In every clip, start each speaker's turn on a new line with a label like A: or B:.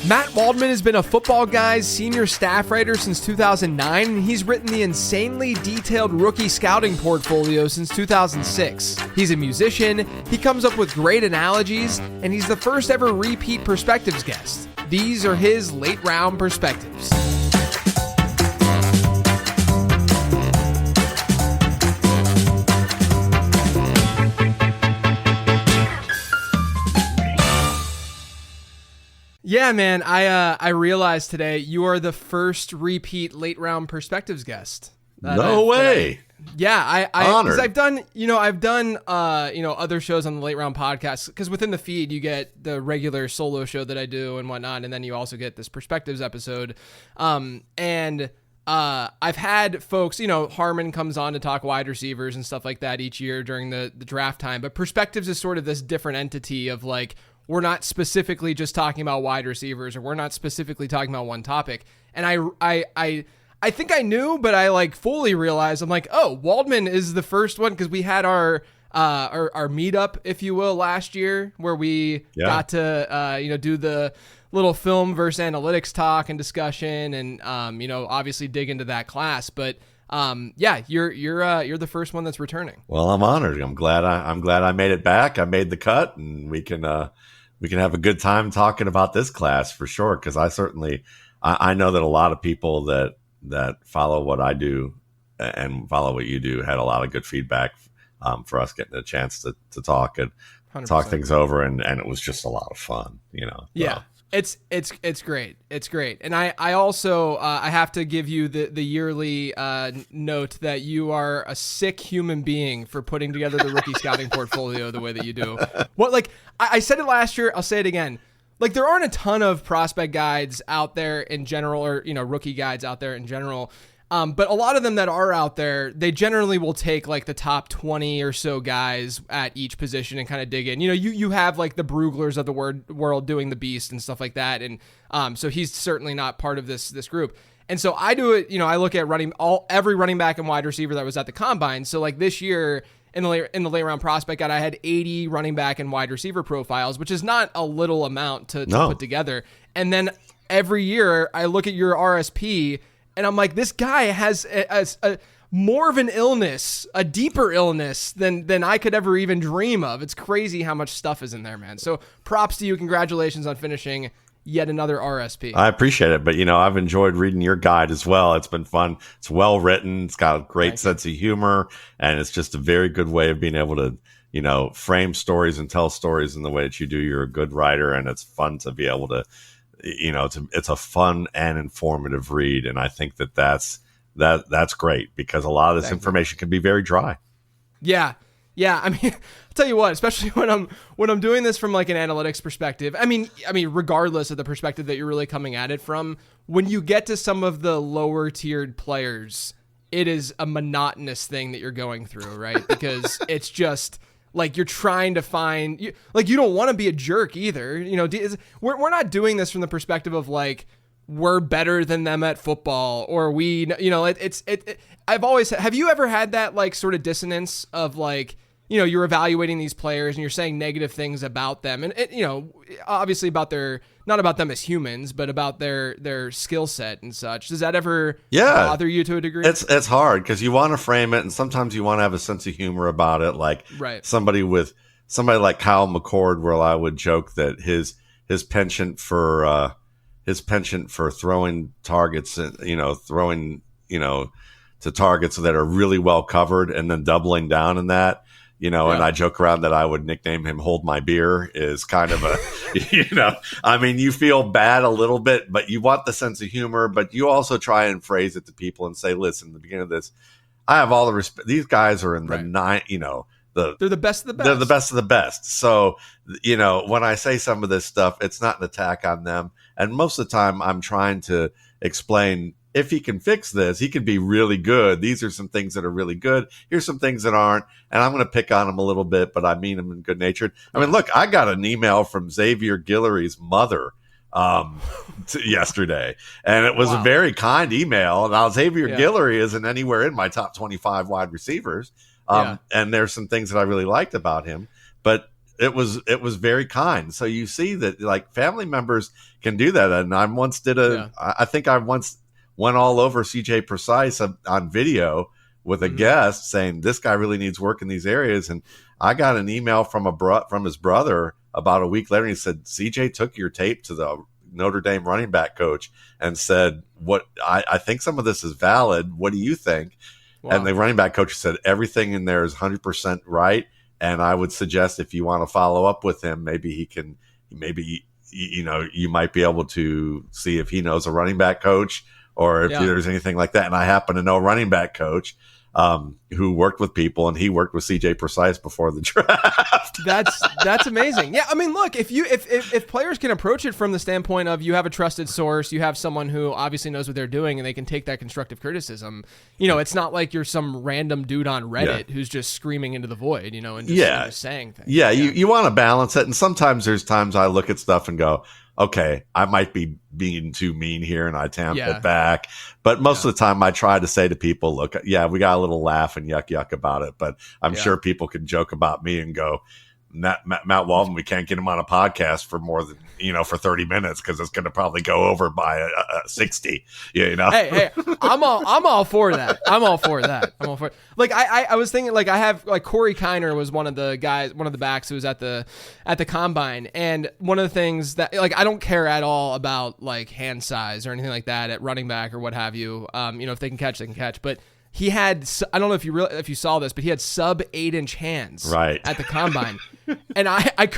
A: Matt Waldman has been a Footballguys senior staff writer since 2009, and he's written the insanely detailed rookie scouting portfolio since 2006. He's a musician, he comes up with great analogies, and he's the first ever repeat Perspectives guest. These are his late round perspectives. Yeah, man, I realized today you are the first repeat late round Perspectives guest.
B: No way.
A: I
B: Honored.
A: 'cause I've done other shows on the late round podcast, because within the feed you get the regular solo show that I do and whatnot, and then you also get this Perspectives episode. I've had folks, Harmon comes on to talk wide receivers and stuff like that each year during the draft time, but Perspectives is sort of this different entity of like, we're not specifically just talking about wide receivers, or we're not specifically talking about one topic. And I think I knew, but I like fully realized, I'm like, oh, Waldman is the first one, because we had our meetup, if you will, last year, where we got to do the little film versus analytics talk and discussion, and obviously dig into that class. But you're the first one that's returning.
B: Well, I'm honored. I'm glad I made it back. I made the cut, and we can have a good time talking about this class for sure. Because I know that a lot of people that follow what I do and follow what you do had a lot of good feedback for us getting a chance to talk and 100%. Talk things over, and it was just a lot of fun,
A: Yeah. It's great. It's great. And I also I have to give you the yearly note that you are a sick human being for putting together the rookie scouting portfolio the way that you do. What, like I said it last year, I'll say it again. Like, there aren't a ton of prospect guides out there in general, or rookie guides out there in general. But a lot of them that are out there, they generally will take like the top 20 or so guys at each position and kind of dig in. You have like the Bruglers of the world doing the beast and stuff like that. And so he's certainly not part of this group. And so I do it, I look at every running back and wide receiver that was at the combine. So like this year in the late round prospect guide, I had 80 running back and wide receiver profiles, which is not a little amount to put together. And then every year I look at your RSP, and I'm like, this guy has a more of an illness, a deeper illness than I could ever even dream of. It's crazy how much stuff is in there, man. So props to you. Congratulations on finishing yet another RSP.
B: I appreciate it. But, I've enjoyed reading your guide as well. It's been fun. It's well written. It's got a great sense of humor. And it's just a very good way of being able to, frame stories and tell stories in the way that you do. You're a good writer, and it's fun to be able to, it's a fun and informative read. And I think that's great, because a lot of this information can be very dry.
A: Yeah. I mean, I'll tell you what, especially when I'm doing this from like an analytics perspective, I mean, regardless of the perspective that you're really coming at it from, when you get to some of the lower tiered players, it is a monotonous thing that you're going through, right? Because it's just like you're trying to find, you don't want to be a jerk either. We're not doing this from the perspective of like, we're better than them at football, or have you ever had that like sort of dissonance of like, you're evaluating these players and you're saying negative things about them, and obviously not about them as humans, but about their skill set and such. Does that ever bother you to a degree?
B: It's hard, because you want to frame it, and sometimes you want to have a sense of humor about it. Like somebody like Kyle McCord, where I would joke that his penchant for throwing targets, to targets that are really well covered, and then doubling down in that. And I joke around that I would nickname him Hold My Beer, is kind of a, you feel bad a little bit, but you want the sense of humor, but you also try and phrase it to people and say, listen, at the beginning of this, I have all the respect. These guys are in the nine, they're
A: the best of the best.
B: They're the best of the best. So, when I say some of this stuff, it's not an attack on them. And most of the time I'm trying to explain, if he can fix this, he could be really good. These are some things that are really good. Here's some things that aren't. And I'm going to pick on him a little bit, but I mean him in good natured. I mean, look, I got an email from Xavier Guillory's mother yesterday, and it was a very kind email. Now, Xavier Guillory isn't anywhere in my top 25 wide receivers. And there's some things that I really liked about him, but it was very kind. So you see that like family members can do that. And I once I think I once went all over CJ Precise on video with a guest saying this guy really needs work in these areas. And I got an email from from his brother about a week later. And he said, CJ took your tape to the Notre Dame running back coach and said, "What I think some of this is valid. What do you think?" Wow. And the running back coach said, everything in there is 100% right. And I would suggest if you want to follow up with him, maybe you might be able to see if he knows a running back coach or if there's anything like that. And I happen to know a running back coach who worked with people, and he worked with CJ Precise before the draft.
A: That's amazing. Yeah, I mean, look, if players can approach it from the standpoint of you have a trusted source, you have someone who obviously knows what they're doing, and they can take that constructive criticism. It's not like you're some random dude on Reddit who's just screaming into the void, and just saying things.
B: Yeah, you want to balance it, and sometimes there's times I look at stuff and go, okay, I might be being too mean here, and I tamp it back. But most of the time I try to say to people, look, we got a little laugh and yuck about it, but I'm sure people can joke about me and go, Matt Waldman, we can't get him on a podcast for more than, for 30 minutes because it's going to probably go over by 60,
A: Hey, I'm all for that. I'm all for that. Like, I was thinking, like, I have, like, Corey Kiner was one of the backs who was at the combine. And one of the things that, like, I don't care at all about, like, hand size or anything like that at running back or what have you. If they can catch, they can catch. But he had, I don't know if you saw this, but he had sub 8-inch hands at the combine. And I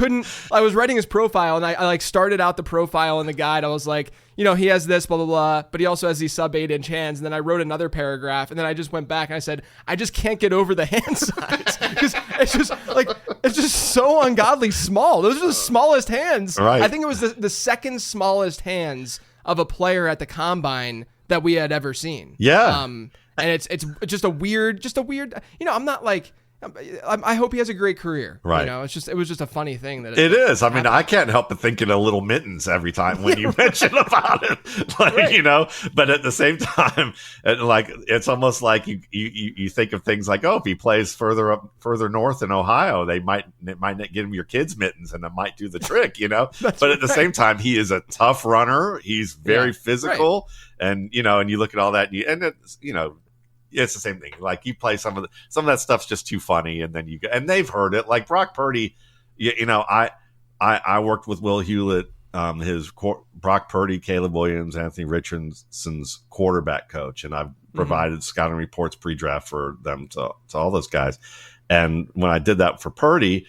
A: was writing his profile, and I like started out the profile in the guide. I was like, he has this, blah, blah, blah, but he also has these sub 8-inch hands. And then I wrote another paragraph, and then I just went back and I said, I just can't get over the hand size because it's just so ungodly small. Those are the smallest hands.
B: Right.
A: I think it was the second smallest hands of a player at the combine that we had ever seen.
B: Yeah.
A: And it's just a weird, I'm not like, I hope he has a great career.
B: Right.
A: It was just a funny thing that
B: it is. I mean, I can't help but thinking of Little Mittens every time when you mention about him, but at the same time, it's almost like you think of things like, if he plays further north in Ohio, it might not get him your kids' mittens and it might do the trick, but at the same time, he is a tough runner. He's very physical. Right. And, and you look at all that it's the same thing. Like you play some of that stuff's just too funny, and then and they've heard it. Like Brock Purdy, I worked with Will Hewlett, Brock Purdy, Caleb Williams, Anthony Richardson's quarterback coach, and I've provided scouting reports pre-draft for them to all those guys. And when I did that for Purdy,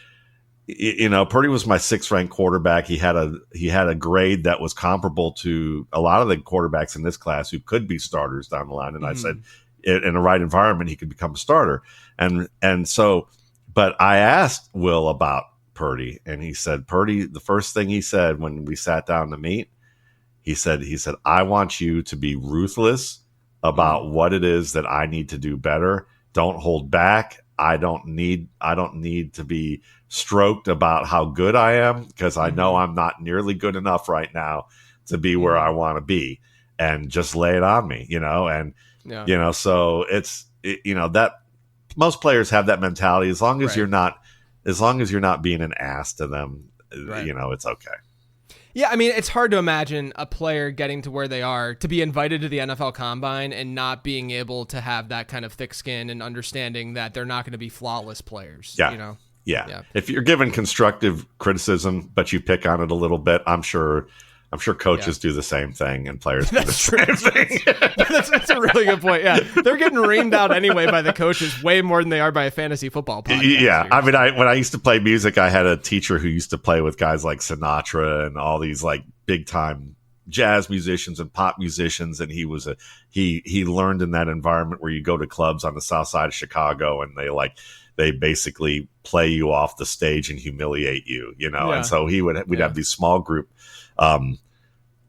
B: Purdy was my 6th ranked quarterback. He had a grade that was comparable to a lot of the quarterbacks in this class who could be starters down the line. And I said, in the right environment, he could become a starter. And so, but I asked Will about Purdy, and he said, Purdy, the first thing he said when we sat down to meet, he said, I want you to be ruthless about what it is that I need to do better. Don't hold back. I don't need to be stroked about how good I am, because I know I'm not nearly good enough right now to be where I want to be, and just lay it on me, so that most players have that mentality. As long as you're not being an ass to them, it's okay.
A: Yeah, I mean, it's hard to imagine a player getting to where they are, to be invited to the NFL Combine and not being able to have that kind of thick skin and understanding that they're not going to be flawless players.
B: Yeah. Yeah. If you're given constructive criticism, but you pick on it a little bit, I'm sure coaches do the same thing, and players do the same thing.
A: That's a really good point. Yeah, they're getting reamed out anyway by the coaches way more than they are by a fantasy football podcast.
B: Yeah, I mean, when I used to play music, I had a teacher who used to play with guys like Sinatra and all these like big time jazz musicians and pop musicians, and he learned in that environment where you go to clubs on the south side of Chicago, and they basically play you off the stage and humiliate you, And so we'd have these small group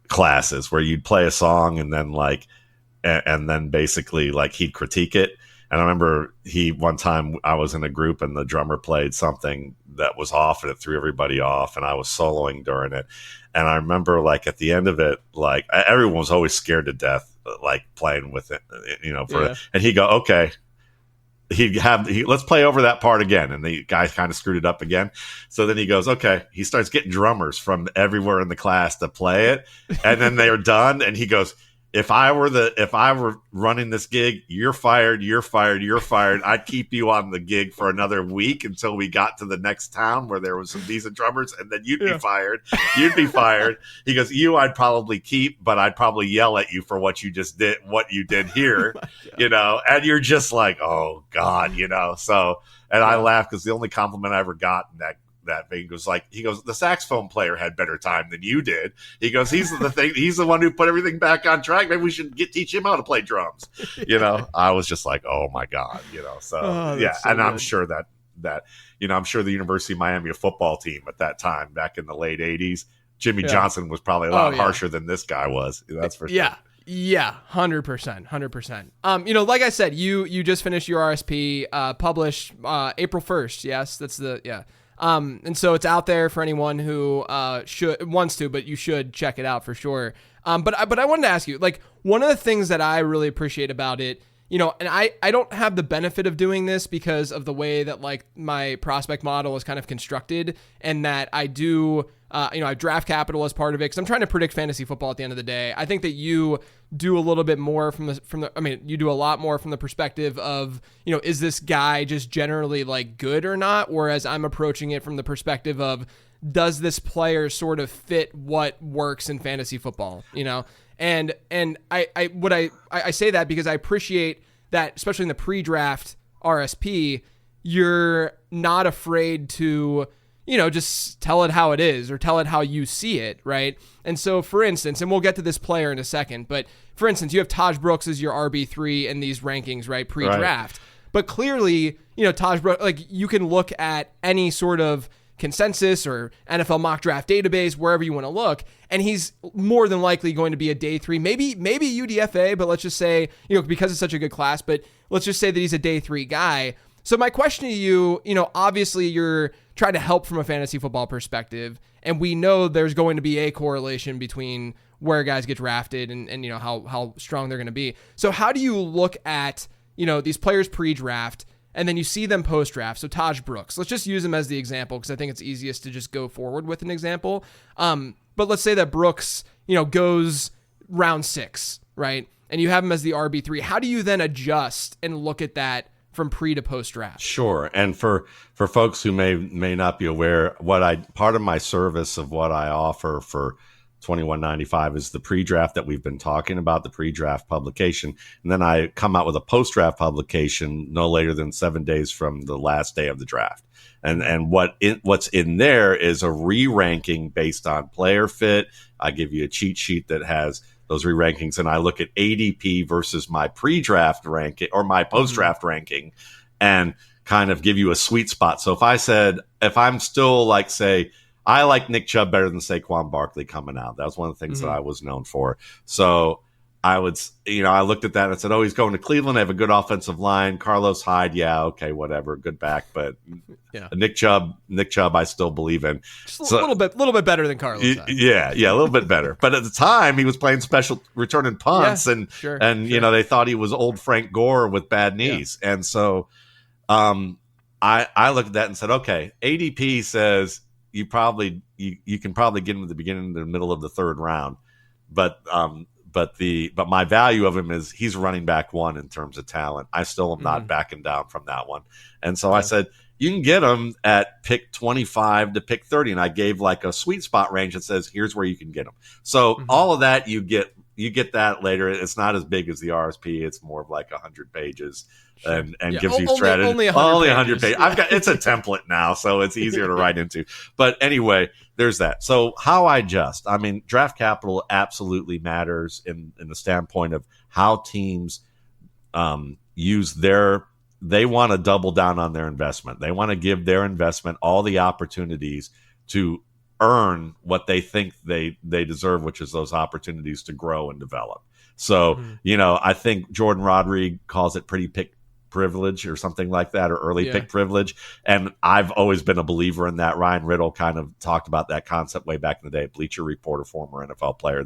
B: classes where you'd play a song and then basically like he'd critique it. And I remember one time I was in a group and the drummer played something that was off and it threw everybody off, and I was soloing during it. And I remember like at the end of it, like everyone was always scared to death, like playing with it, and he'd go, okay, let's play over that part again. And the guy kind of screwed it up again. So then he goes, okay, he starts getting drummers from everywhere in the class to play it. And then they're done. And he goes, if I were running this gig, you're fired. I'd keep you on the gig for another week until we got to the next town where there was some decent drummers, and then you'd be fired. You'd be fired. He goes, I'd probably keep, but I'd probably yell at you for what you did here, and you're just like, oh God, so, and I laugh because the only compliment I ever got in that thing was like, he goes, the saxophone player had better time than you did. He goes, he's the one who put everything back on track. Maybe we should teach him how to play drums. I was just like, oh my God, so yeah. So and good. I'm sure that I'm sure the University of Miami football team at that time, back in the late 80s, Jimmy Johnson was probably a lot harsher than this guy was. That's for sure.
A: Yeah, 100%. Like I said, you just finished your RSP, published April 1st. Yes, that's and so it's out there for anyone who wants to, but you should check it out for sure. But I wanted to ask you, like, one of the things that I really appreciate about it, and I don't have the benefit of doing this because of the way that like my prospect model is kind of constructed, and that I do, I draft capital as part of it because I'm trying to predict fantasy football at the end of the day. I think that you do a little bit more you do a lot more from the perspective of, is this guy just generally like good or not? Whereas I'm approaching it from the perspective of, does this player sort of fit what works in fantasy football, And I say that because I appreciate that, especially in the pre-draft RSP, you're not afraid to, just tell it how it is or tell it how you see it, right? And so, for instance, and we'll get to this player in a second, but for instance, you have Taj Brooks as your RB3 in these rankings, right, pre-draft. Right. But clearly, Taj Brooks, like, you can look at any sort of consensus or NFL mock draft database, wherever you want to look, and he's more than likely going to be a day 3, maybe UDFA, but let's just say, because it's such a good class, but let's just say that he's a day 3 guy. So my question to you, obviously you're trying to help from a fantasy football perspective, and we know there's going to be a correlation between where guys get drafted and how strong they're going to be. So how do you look at, these players pre-draft, and then you see them post-draft? So Taj Brooks, let's just use him as the example because I think it's easiest to just go forward with an example. But let's say that Brooks, goes round 6, right? And you have him as the RB3. How do you then adjust and look at that from pre to post draft? Sure.
B: And for folks who may not be aware, part of my service of what I offer for $21.95 is the pre-draft that we've been talking about, the pre-draft publication. And then I come out with a post-draft publication no later than 7 days from the last day of the draft. And what's in there is a re-ranking based on player fit. I give you a cheat sheet that has those re-rankings, and I look at ADP versus my pre-draft ranking or my post-draft ranking and kind of give you a sweet spot. So if I'm still like, say, I like Nick Chubb better than Saquon Barkley coming out. That was one of the things that I was known for. So I looked at that and I said, he's going to Cleveland. They have a good offensive line. Carlos Hyde, yeah, okay, whatever, good back. But Nick Chubb, I still believe in.
A: Just a little bit better than Carlos Hyde.
B: Yeah, a little bit better. But at the time, he was playing special returning punts,
A: sure.
B: They thought he was old Frank Gore with bad knees, and so I looked at that and said, okay, ADP says you can probably get him at the beginning and the middle of the 3rd round, but my value of him is he's running back 1 in terms of talent. I still am not backing down from that one. And so I said, you can get him at pick 25 to pick 30. And I gave like a sweet spot range that says, here's where you can get him. So all of that, you get that later. It's not as big as the RSP. It's more of like 100 pages and gives you strategy. Only 100 pages. It's a template now, so it's easier to write into. But anyway, there's that. So how I adjust. I mean, draft capital absolutely matters in the standpoint of how teams use they want to double down on their investment. They want to give their investment all the opportunities to earn what they think they deserve, which is those opportunities to grow and develop. So, I think Jordan Rodriguez calls it pretty pick privilege or something like that, or early pick privilege. And I've always been a believer in that. Ryan Riddle kind of talked about that concept way back in the day. Bleacher Reporter, former NFL player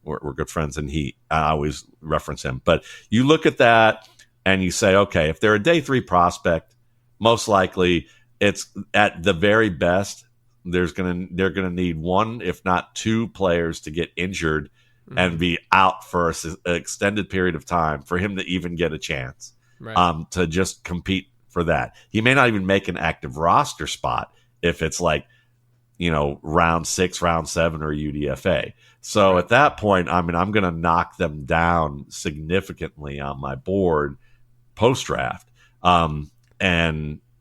B: we're good friends, and I always reference him. But you look at that, and you say, okay, if they're a day 3 prospect, most likely it's at the very best, they're gonna need 1, if not 2 players to get injured and be out for an extended period of time for him to even get a chance to just compete for that. He may not even make an active roster spot if it's like, round 6, round 7, or UDFA. So at that point, I'm going to knock them down significantly on my board post draft, and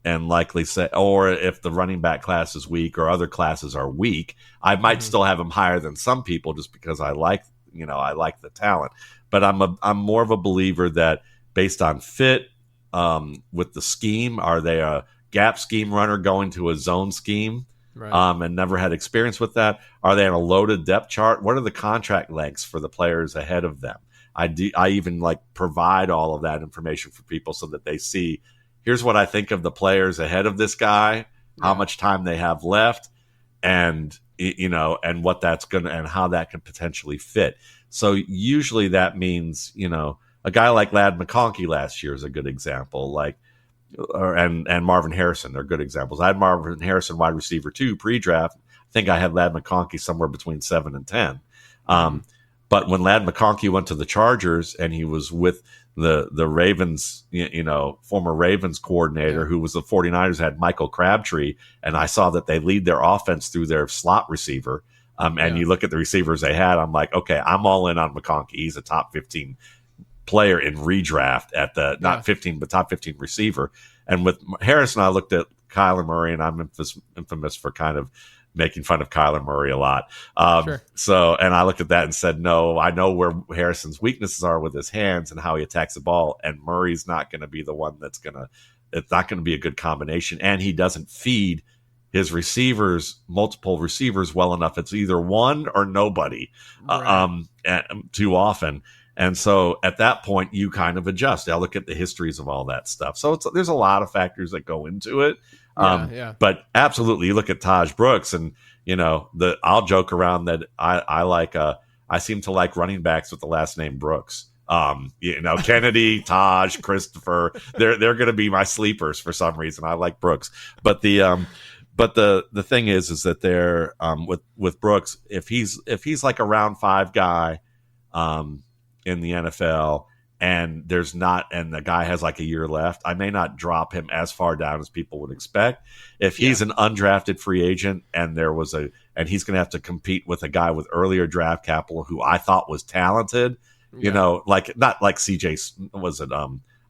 B: likely say, or if the running back class is weak or other classes are weak, I might still have them higher than some people just because I like the talent. But I'm more of a believer that based on fit, with the scheme, are they a gap scheme runner going to a zone scheme? And never had experience with that? Are they on a loaded depth chart? What are the contract lengths for the players ahead of them? I even provide all of that information for people so that they see, here's what I think of the players ahead of this guy, how much time they have left, and and what that's gonna and how that could potentially fit. So usually that means, a guy like Ladd McConkey last year is a good example. And Marvin Harrison are good examples. I had Marvin Harrison wide receiver 2 pre-draft. I think I had Ladd McConkey somewhere between 7 and 10. But when Ladd McConkey went to the Chargers and he was with the Ravens, former Ravens coordinator who was the 49ers, had Michael Crabtree, and I saw that they lead their offense through their slot receiver. And you look at the receivers they had, I'm like, okay, I'm all in on McConkey. He's a top 15 player in redraft at the not 15 but top 15 receiver. And with Harrison, I looked at Kyler Murray, and I'm infamous for kind of making fun of Kyler Murray a lot. So, and I looked at that and said, no, I know where Harrison's weaknesses are with his hands and how he attacks the ball, and Murray's not going to be the one it's not going to be a good combination, and he doesn't feed his multiple receivers well enough. It's either one or nobody too often. And so at that point, you kind of adjust. I look at the histories of all that stuff. So there's a lot of factors that go into it. But absolutely, you look at Taj Brooks, and I'll joke around that I seem to like running backs with the last name Brooks. Kennedy, Taj, Christopher, they're going to be my sleepers for some reason. I like Brooks, but the thing is that they're with Brooks, if he's like a round 5 guy, in the NFL, and the guy has like a year left, I may not drop him as far down as people would expect. If he's an undrafted free agent and he's going to have to compete with a guy with earlier draft capital who I thought was talented, not like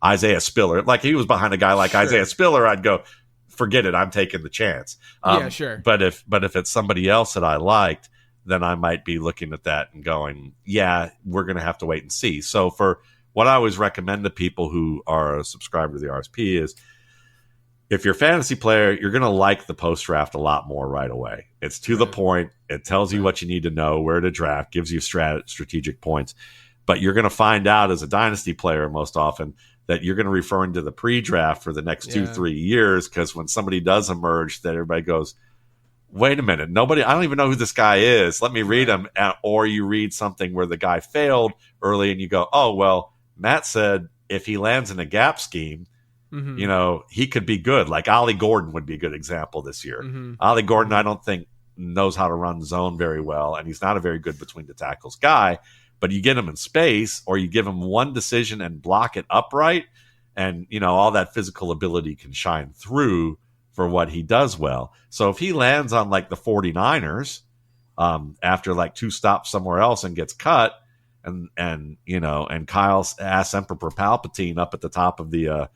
B: Isaiah Spiller, like he was behind a guy like Isaiah Spiller, I'd go, forget it, I'm taking the chance. But if it's somebody else that I liked, then I might be looking at that and going, we're going to have to wait and see. So for what I always recommend to people who are a subscriber to the RSP is, if you're a fantasy player, you're going to like the post draft a lot more right away. It's to the point. It tells you what you need to know, where to draft, gives you strategic points. But you're going to find out as a dynasty player most often that you're going to refer into the pre-draft for the next 2-3 years, because when somebody does emerge, that everybody goes, wait a minute, I don't even know who this guy is. Let me read him. Or you read something where the guy failed early and you go, oh, well, Matt said if he lands in a gap scheme, he could be good. Like Ollie Gordon would be a good example this year. Ollie Gordon, I don't think knows how to run zone very well, and he's not a very good between the tackles guy, but you get him in space, or you give him one decision and block it upright, and all that physical ability can shine through for what he does well. So if he lands on like the 49ers after like 2 stops somewhere else and gets cut, and Kyle's ass Emperor Palpatine up at the top of the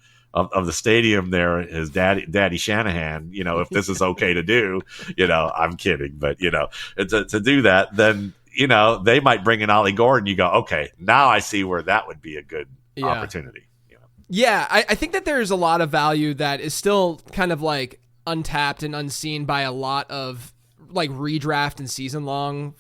B: stadium there, his daddy Shanahan, if this is okay to do, I'm kidding, but to do that, then they might bring in Ollie Gordon. You go, okay, now I see where that would be a good opportunity.
A: Yeah, I think that there's a lot of value that is still kind of like untapped and unseen by a lot of like redraft and season long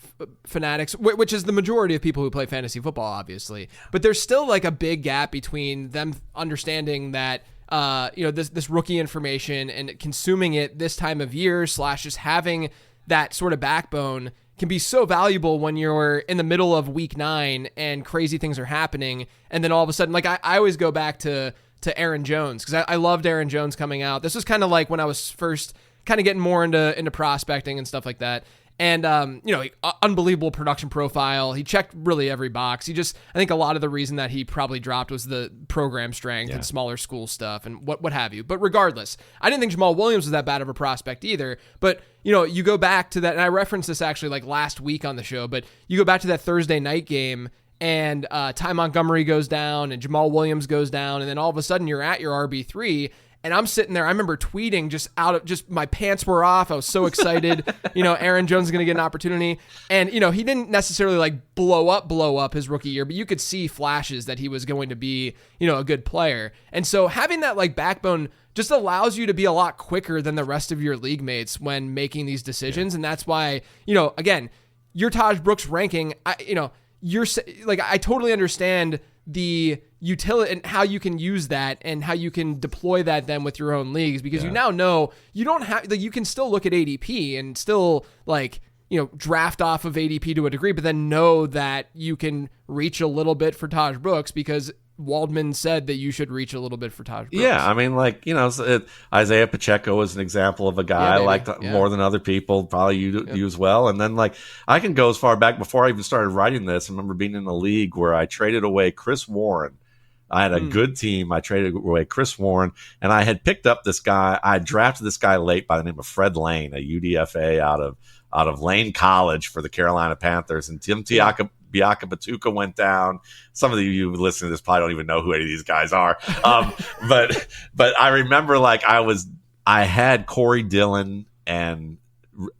A: fanatics, which is the majority of people who play fantasy football, obviously. But there's still like a big gap between them understanding that this rookie information and consuming it this time of year / just having that sort of backbone can be so valuable when you're in the middle of week 9 and crazy things are happening. And then all of a sudden, like I always go back to Aaron Jones, because I loved Aaron Jones coming out. This was kind of like when I was first kind of getting more into prospecting and stuff like that. And, unbelievable production profile. He checked really every box. I think a lot of the reason that he probably dropped was the program strength and smaller school stuff and what have you. But regardless, I didn't think Jamal Williams was that bad of a prospect either. But, you go back to that, and I referenced this actually like last week on the show, but you go back to that Thursday night game, and Ty Montgomery goes down and Jamal Williams goes down, and then all of a sudden you're at your RB3. And I'm sitting there, I remember tweeting just my pants were off. I was so excited. Aaron Jones is going to get an opportunity. And, he didn't necessarily like blow up his rookie year, but you could see flashes that he was going to be, a good player. And so having that like backbone just allows you to be a lot quicker than the rest of your league mates when making these decisions. Yeah. And that's why, again, your Taj Brooks ranking, I totally understand the utility and how you can use that and how you can deploy that then with your own leagues, because you now know you don't have, like, you can still look at ADP and still draft off of ADP to a degree, but then know that you can reach a little bit for Taj Brooks because Waldman said that you should reach a little bit for Taj Brooks.
B: Yeah, I mean, Isaiah Pacheco is an example of a guy I liked more than other people, probably you as well. And then, I can go as far back before I even started writing this. I remember being in a league where I traded away Chris Warren. I had a good team. I traded away Chris Warren, and I had picked up this guy. I drafted this guy late by the name of Fred Lane, a UDFA out of Lane College for the Carolina Panthers. And Tim Biaka went down. Some of you listening to this probably don't even know who any of these guys are. But I remember I had Corey Dillon and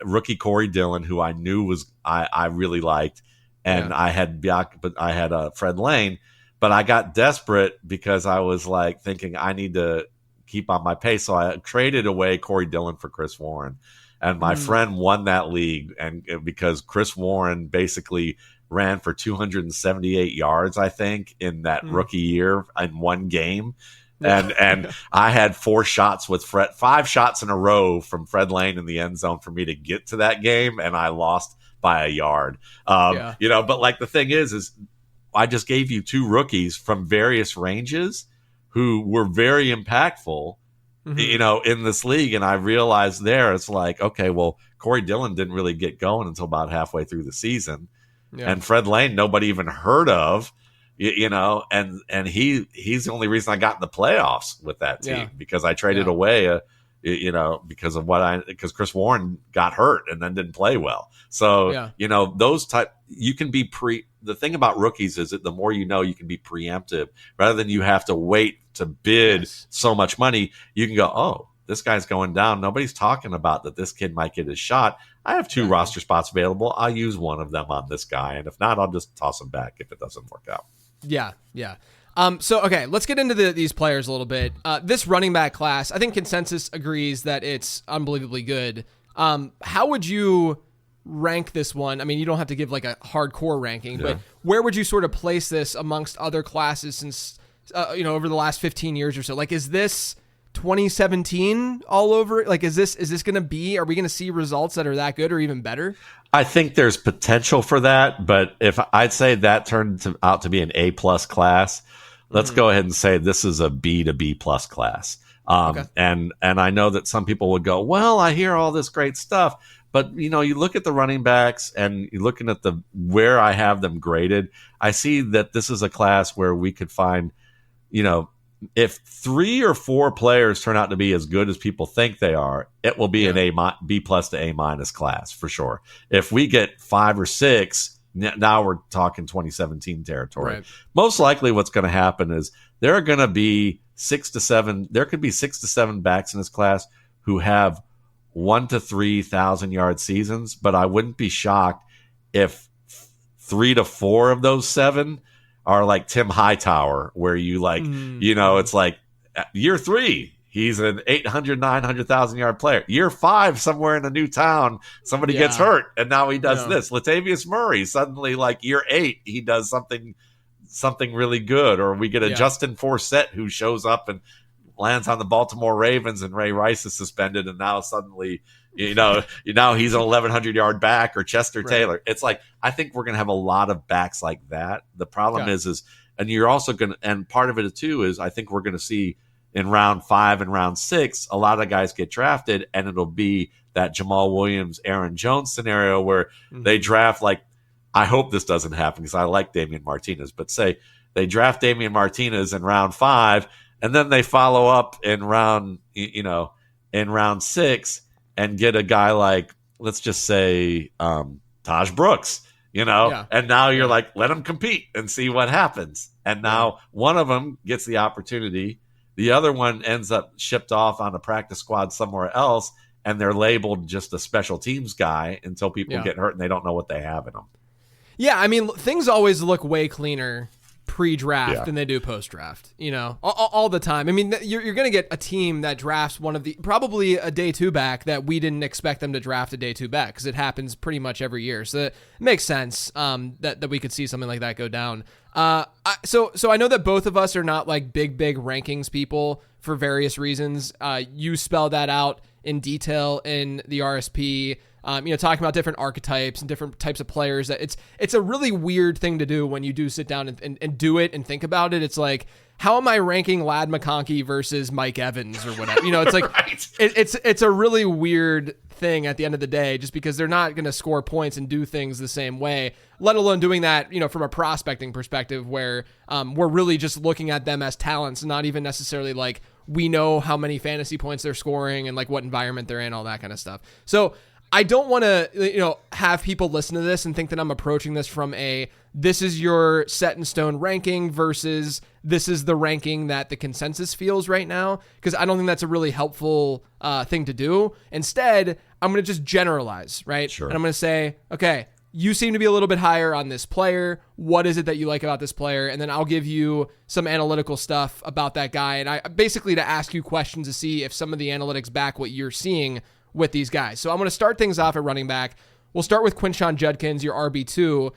B: rookie Corey Dillon, who I knew I really liked, and I had Biaka, but I had Fred Lane. But I got desperate because I was thinking I need to keep on my pace. So I traded away Corey Dillon for Chris Warren. And my friend won that league, and because Chris Warren basically ran for 278 yards, I think, in that rookie year in one game. And I had 5 shots in a row from Fred Lane in the end zone for me to get to that game, and I lost by a yard. But the thing is I just gave you 2 rookies from various ranges who were very impactful, in this league. And I realized there, it's okay, well, Corey Dillon didn't really get going until about halfway through the season. Yeah. And Fred Lane, nobody even heard of, and he's the only reason I got in the playoffs with that team, because I traded away because Chris Warren got hurt and then didn't play well. So, those you can be the thing about rookies is that the more you can be preemptive rather than you have to wait to bid so much money. You can go, oh, this guy's going down. Nobody's talking about that this kid might get his shot. I have 2 roster spots available. I'll use one of them on this guy. And if not, I'll just toss him back if it doesn't work out.
A: Yeah. Okay, let's get into these players a little bit. This running back class, I think consensus agrees that it's unbelievably good. How would you rank this one? I mean, you don't have to give a hardcore ranking, but where would you sort of place this amongst other classes since, over the last 15 years or so? Is this 2017 all over? Is this going to be, are we going to see results that are that good or even better?
B: I think there's potential for that, but if I'd say that turned out to be an A+ class, let's go ahead and say this is a B to B+ class. And I know that some people would go, well, I hear all this great stuff, but you look at the running backs and you're looking at where I have them graded. I see that this is a class where we could find, if 3 or 4 players turn out to be as good as people think they are, it will be an B+ to A- class for sure. If we get 5 or 6, now we're talking 2017 territory. Right. Most likely what's going to happen is there are going to be 6 to 7. There could be 6 to 7 backs in this class who have 1 to 3,000 yard seasons, but I wouldn't be shocked if 3 to 4 of those 7 are like Tim Hightower, where it's year 3, he's an 800, 900,000 yard player. Year 5, somewhere in a new town, somebody gets hurt, and now he does this. Latavius Murray, suddenly year 8, he does something really good. Or we get a Justin Forsett who shows up and lands on the Baltimore Ravens and Ray Rice is suspended, and now suddenly, now he's an 1,100-yard back, or Chester Taylor. It's like, I think we're going to have a lot of backs like that. The problem is, and you're also going to, and part of it too is, I think we're going to see in round 5 and round 6, a lot of guys get drafted, and it'll be that Jamal Williams, Aaron Jones scenario where they draft, like, I hope this doesn't happen because I like Damian Martinez, but say they draft Damian Martinez in round 5, and then they follow up in round 6 and get a guy like, let's just say, Taj Brooks, and now you're like, let him compete and see what happens. And now one of them gets the opportunity. The other one ends up shipped off on a practice squad somewhere else, and they're labeled just a special teams guy until people get hurt and they don't know what they have in them.
A: Yeah, I mean, things always look way cleaner pre-draft than they do post-draft, all the time. I mean, you're going to get a team that drafts probably a day 2 back that we didn't expect them to draft a day 2 back, because it happens pretty much every year. So it makes sense that we could see something like that go down. So I know that both of us are not like big rankings people for various reasons. You spelled that out in detail in the RSP. Talking about different archetypes and different types of players. That it's a really weird thing to do when you do sit down and do it and think about it. It's like, how am I ranking Ladd McConkey versus Mike Evans or whatever? It's like right. it's a really weird thing at the end of the day, just because they're not going to score points and do things the same way, let alone doing that, from a prospecting perspective, where we're really just looking at them as talents, not even necessarily like we know how many fantasy points they're scoring and like what environment they're in, all that kind of stuff. So I don't want to, have people listen to this and think that I'm approaching this from this is your set in stone ranking versus this is the ranking that the consensus feels right now, because I don't think that's a really helpful thing to do. Instead, I'm going to just generalize, right?
B: Sure.
A: And I'm going to say, okay, you seem to be a little bit higher on this player. What is it that you like about this player? And then I'll give you some analytical stuff about that guy. And I basically to ask you questions to see if some of the analytics back what you're seeing with these guys. So I'm going to start things off at running back. We'll start with Quinshon Judkins, your RB2.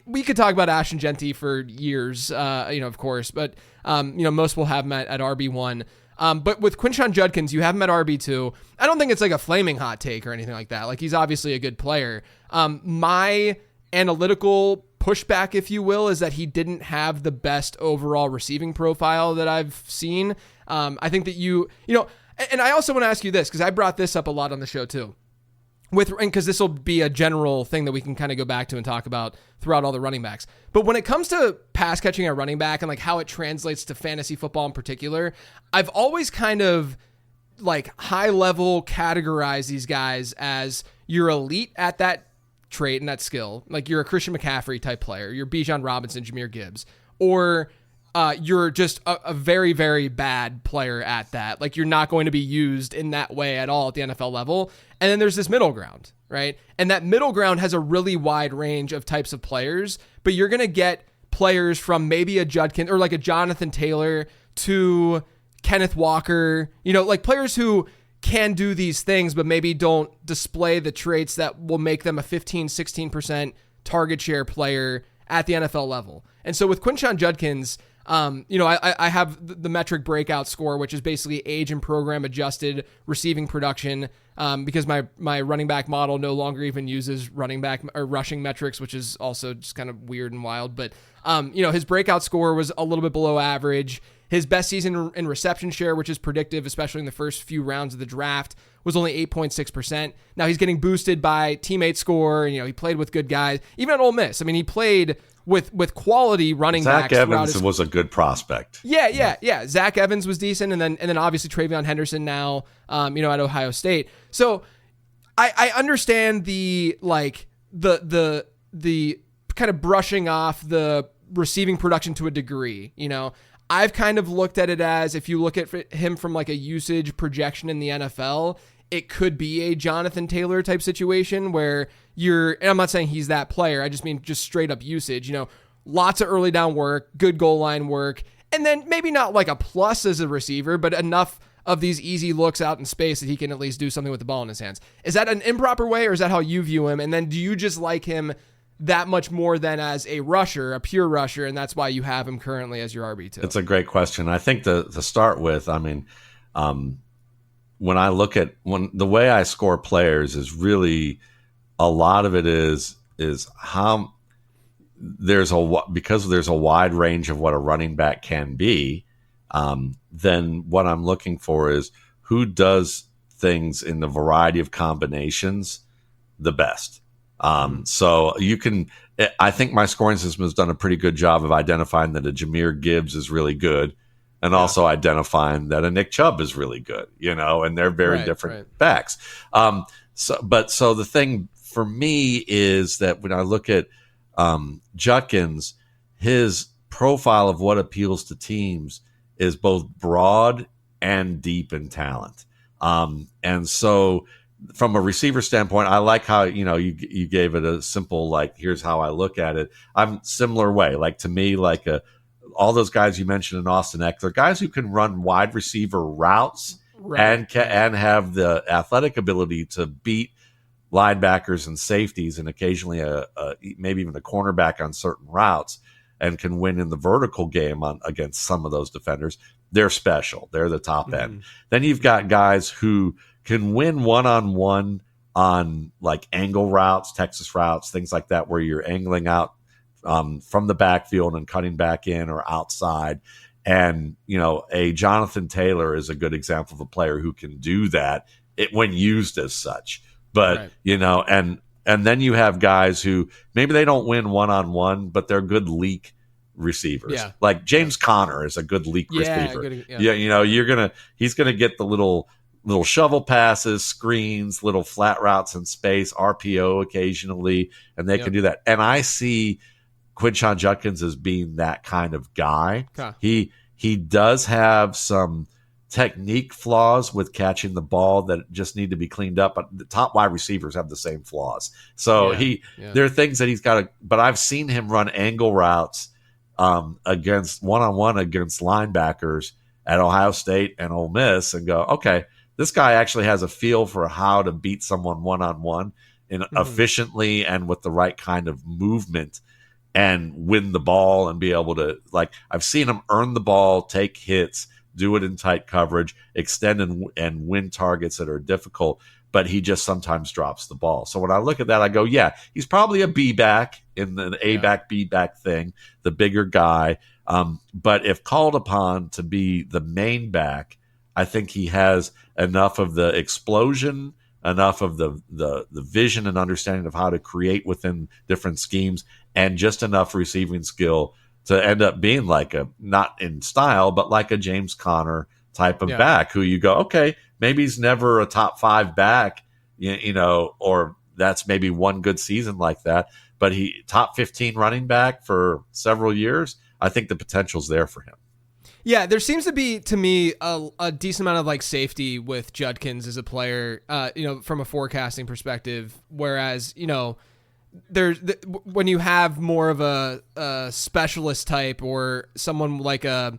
A: We could talk about Ashton Genty for years, of course, but, most will have him at RB1. But with Quinshon Judkins, you have him at RB2. I don't think it's like a flaming hot take or anything like that. Like, he's obviously a good player. My analytical pushback, if you will, is that he didn't have the best overall receiving profile that I've seen. I think that and I also want to ask you this, because I brought this up a lot on the show too, because this will be a general thing that we can kind of go back to and talk about throughout all the running backs. But when it comes to pass catching at running back and like how it translates to fantasy football in particular, I've always kind of like high level categorized these guys as you're elite at that trait and that skill. Like, you're a Christian McCaffrey type player, you're Bijan Robinson, Jahmyr Gibbs, or you're just a very, very bad player at that. Like, you're not going to be used in that way at all at the NFL level. And then there's this middle ground, right? And that middle ground has a really wide range of types of players, but you're going to get players from maybe a Judkins or like a Jonathan Taylor to Kenneth Walker, like players who can do these things, but maybe don't display the traits that will make them a 15, 16% target share player at the NFL level. And so with Quinshon Judkins, I have the metric breakout score, which is basically age and program adjusted receiving production, because my running back model no longer even uses running back or rushing metrics, which is also just kind of weird and wild. But, his breakout score was a little bit below average. His best season in reception share, which is predictive, especially in the first few rounds of the draft, was only 8.6%. Now he's getting boosted by teammate score, and he played with good guys. Even at Ole Miss, I mean, he played with quality running backs.
B: Zach Evans was a good prospect.
A: Yeah. Zach Evans was decent, and then obviously Travion Henderson now, at Ohio State. So I understand the kind of brushing off the receiving production to a degree. I've kind of looked at it as, if you look at him from like a usage projection in the NFL, it could be a Jonathan Taylor type situation where and I'm not saying he's that player, I just mean just straight up usage, lots of early down work, good goal line work, and then maybe not like a plus as a receiver, but enough of these easy looks out in space that he can at least do something with the ball in his hands. Is that an improper way, or is that how you view him? And then do you just like him that much more than as a rusher, a pure rusher, and that's why you have him currently as your RB2.
B: It's a great question. I think to start with, I mean, when I look at the way I score players is really a lot of it is how because there's a wide range of what a running back can be. Then what I'm looking for is who does things in the variety of combinations the best. So I think my scoring system has done a pretty good job of identifying that a Jahmyr Gibbs is really good, and also identifying that a Nick Chubb is really good, and they're very different backs. So the thing for me is that when I look at Judkins, his profile of what appeals to teams is both broad and deep in talent. And so from a receiver standpoint, I like how, you gave it a simple, like, here's how I look at it. I'm similar way. Like, to me, like all those guys you mentioned in Austin Eckler, guys who can run wide receiver routes and have the athletic ability to beat linebackers and safeties and occasionally maybe even a cornerback on certain routes, and can win in the vertical game against some of those defenders. They're special. They're the top end. Then you've got guys who can win one-on-one on like angle routes, Texas routes, things like that, where you're angling out from the backfield and cutting back in or outside. And, a Jonathan Taylor is a good example of a player who can do that when used as such. But, and then you have guys who maybe they don't win one-on-one, but they're good leak receivers. Yeah. Like James Conner is a good leak receiver. He's going to get the little shovel passes, screens, little flat routes in space, RPO occasionally, and they can do that. And I see Quinshon Judkins as being that kind of guy. He does have some technique flaws with catching the ball that just need to be cleaned up, but the top wide receivers have the same flaws. So there are things that he's got to, but I've seen him run angle routes against one-on-one against linebackers at Ohio State and Ole Miss and go, okay, this guy actually has a feel for how to beat someone one-on-one efficiently and with the right kind of movement and win the ball and be able to, like, I've seen him earn the ball, take hits, do it in tight coverage, extend and win targets that are difficult, but he just sometimes drops the ball. So when I look at that, I go, yeah, he's probably a B-back in the A-back, B-back thing, the bigger guy. But if called upon to be the main back, I think he has enough of the explosion, enough of the vision and understanding of how to create within different schemes, and just enough receiving skill to end up being like not in style, but like a James Conner type of back who you go, okay, maybe he's never a top 5 back, or that's maybe one good season like that, but he top 15 running back for several years. I think the potential's there for him.
A: Yeah, there seems to be, to me, a decent amount of like safety with Judkins as a player, from a forecasting perspective. Whereas, when you have more of a specialist type or someone like I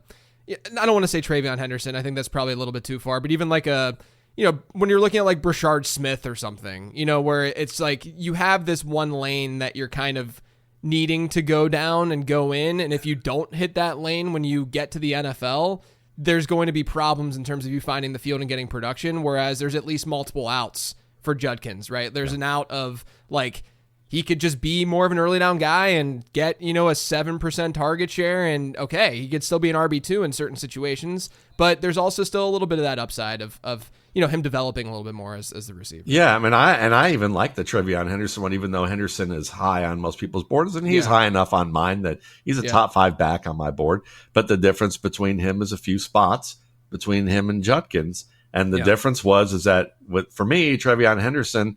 A: don't want to say Travion Henderson. I think that's probably a little bit too far. But even like when you're looking at like Brashard Smith or something, where it's like you have this one lane that you're kind of needing to go down and go in. And if you don't hit that lane when you get to the NFL, there's going to be problems in terms of you finding the field and getting production. Whereas there's at least multiple outs for Judkins, right? There's an out of like, he could just be more of an early down guy and get, a 7% target share. And okay, he could still be an RB2 in certain situations, but there's also still a little bit of that upside of him developing a little bit more as the receiver.
B: Yeah. I mean, I even like the Travion Henderson one, even though Henderson is high on most people's boards, and he's high enough on mine that he's a top 5 back on my board. But the difference between him is a few spots between him and Judkins. And the difference is that for me, Travion Henderson,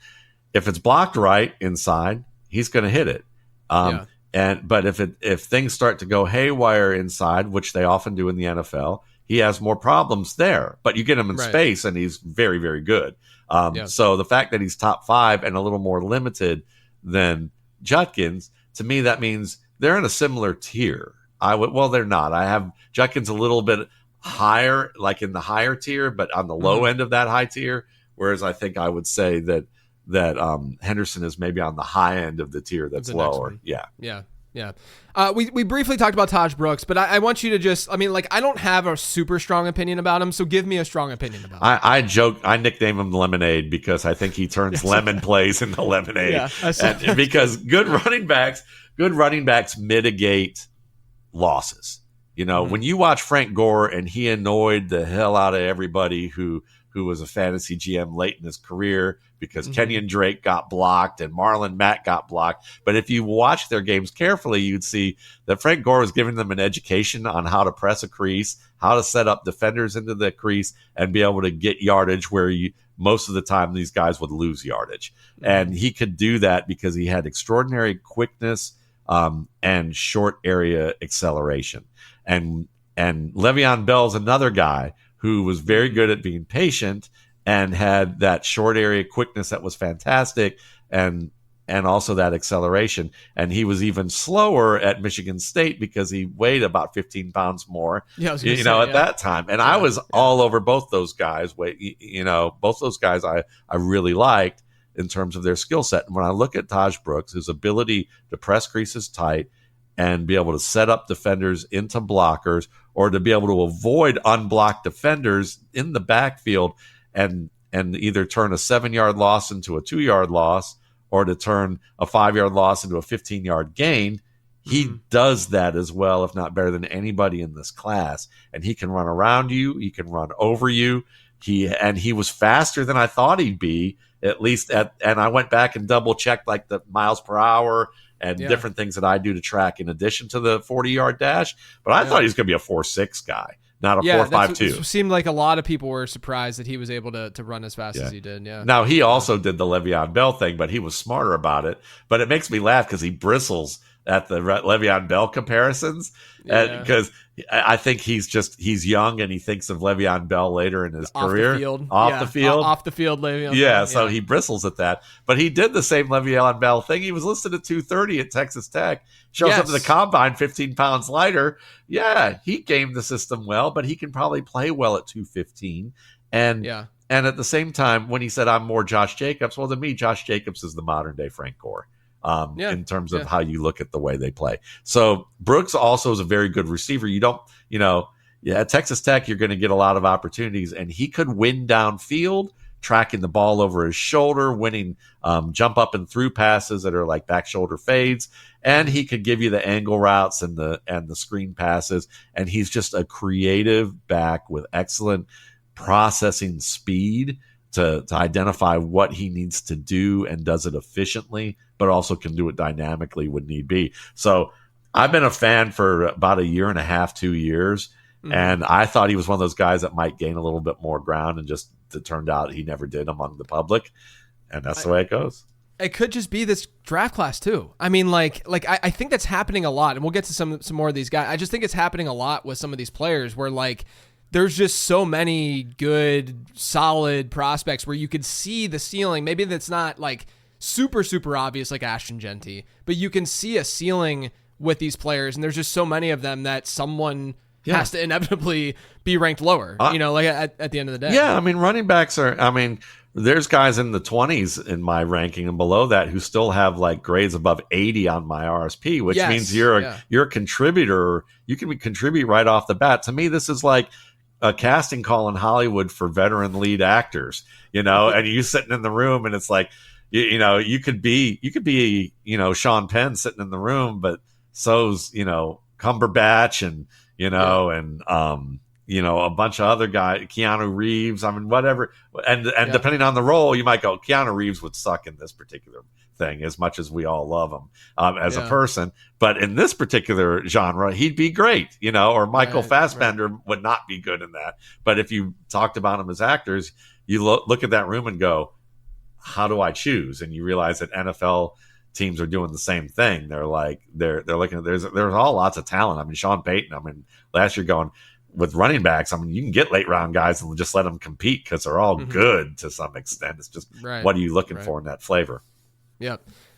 B: if it's blocked right inside, he's going to hit it. But if things start to go haywire inside, which they often do in the NFL, he has more problems there. But you get him in space, and he's very, very good. So the fact that he's top 5 and a little more limited than Judkins, to me, that means they're in a similar tier. They're not. I have Judkins a little bit higher, like in the higher tier, but on the low end of that high tier. Whereas I think I would say that Henderson is maybe on the high end of the tier that's lower. Yeah.
A: Yeah. We briefly talked about Taj Brooks, but I want you to just, I don't have a super strong opinion about him, so give me a strong opinion about him.
B: I joke, I nickname him Lemonade because I think he turns lemon plays into lemonade. Yeah, because good running backs mitigate losses. When you watch Frank Gore and he annoyed the hell out of everybody who was a fantasy GM late in his career because Kenyon Drake got blocked and Marlon Mack got blocked. But if you watch their games carefully, you'd see that Frank Gore was giving them an education on how to press a crease, how to set up defenders into the crease and be able to get yardage where most of the time these guys would lose yardage. And he could do that because he had extraordinary quickness and short area acceleration. And Le'Veon Bell's another guy who was very good at being patient and had that short area quickness that was fantastic and also that acceleration. And he was even slower at Michigan State because he weighed about 15 pounds more, that time. And I was all over both those guys. Both those guys I really liked in terms of their skill set. And when I look at Taj Brooks, his ability to press creases tight and be able to set up defenders into blockers or to be able to avoid unblocked defenders in the backfield and either turn a 7-yard loss into a 2-yard loss or to turn a 5-yard loss into a 15-yard gain. He does that as well, if not better than anybody in this class. And he can run around you. He can run over you. He was faster than I thought he'd be, at least and I went back and double checked like the miles per hour and different things that I do to track in addition to the 40-yard dash. But I thought he was going to be a 4.6 guy, not a 4.52.
A: It seemed like a lot of people were surprised that he was able to run as fast as he did. Yeah.
B: Now, he also did the Le'Veon Bell thing, but he was smarter about it. But it makes me laugh because he bristles at the Le'Veon Bell comparisons because I think he's young and he thinks of Le'Veon Bell later in his career. Off the field Le'Veon Bell. So he bristles at that. But he did the same Le'Veon Bell thing. He was listed at 230 at Texas Tech. Shows up to the combine 15 pounds lighter. Yeah, he gamed the system well, but he can probably play well at 215. And at the same time, when he said, I'm more Josh Jacobs, well, to me, Josh Jacobs is the modern day Frank Gore. In terms of how you look at the way they play. So Brooks also is a very good receiver. You don't, at Texas Tech, you're going to get a lot of opportunities, and he could win downfield, tracking the ball over his shoulder, winning jump up and through passes that are like back shoulder fades, and he could give you the angle routes and the screen passes. And he's just a creative back with excellent processing speed to identify what he needs to do and does it efficiently, but also can do it dynamically when need be. So I've been a fan for about 1.5 years, 2 years, and I thought he was one of those guys that might gain a little bit more ground, and just it turned out he never did among the public, and that's the way it goes.
A: It could just be this draft class too. I mean, I think that's happening a lot, and we'll get to some more of these guys. I just think it's happening a lot with some of these players where there's just so many good, solid prospects where you could see the ceiling. Maybe that's not super, super obvious like Ashton Genty, but you can see a ceiling with these players, and there's just so many of them that someone has to inevitably be ranked lower, at the end of the day. Yeah,
B: running backs there's guys in the 20s in my ranking and below that who still have grades above 80 on my RSP, which means you're a contributor. You can contribute right off the bat. To me, this is like a casting call in Hollywood for veteran lead actors, and you sitting in the room and it's like, you could be Sean Penn sitting in the room, but so's, Cumberbatch and, a bunch of other guys, Keanu Reeves, whatever. And depending on the role, you might go, Keanu Reeves would suck in this particular thing as much as we all love him as a person. But in this particular genre, he'd be great, or Michael Fassbender would not be good in that. But if you talked about him as actors, you look at that room and go, how do I choose? And you realize that NFL teams are doing the same thing. They're looking at, there's all lots of talent. Sean Payton, last year going, with running backs, you can get late round guys and just let them compete because they're all good to some extent. It's just what are you looking for in that flavor?
A: Yeah.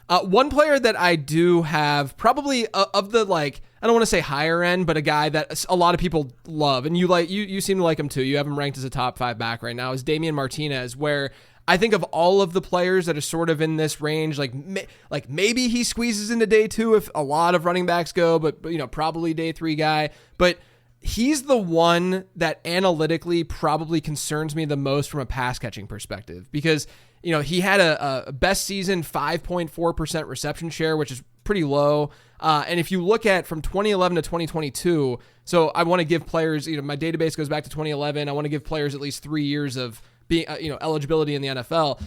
A: One player that I do have probably of the I don't want to say higher end, but a guy that a lot of people love, and you seem to like him too. You have him ranked as a top 5 back right now, is Damian Martinez, where I think of all of the players that are sort of in this range, like maybe he squeezes into day 2 if a lot of running backs go, but probably day 3 guy. But he's the one that analytically probably concerns me the most from a pass catching perspective, because he had a best season 5.4% reception share, which is pretty low. And if you look at from 2011 to 2022, so I want to give players, my database goes back to 2011. I want to give players at least 3 years of being, eligibility in the NFL.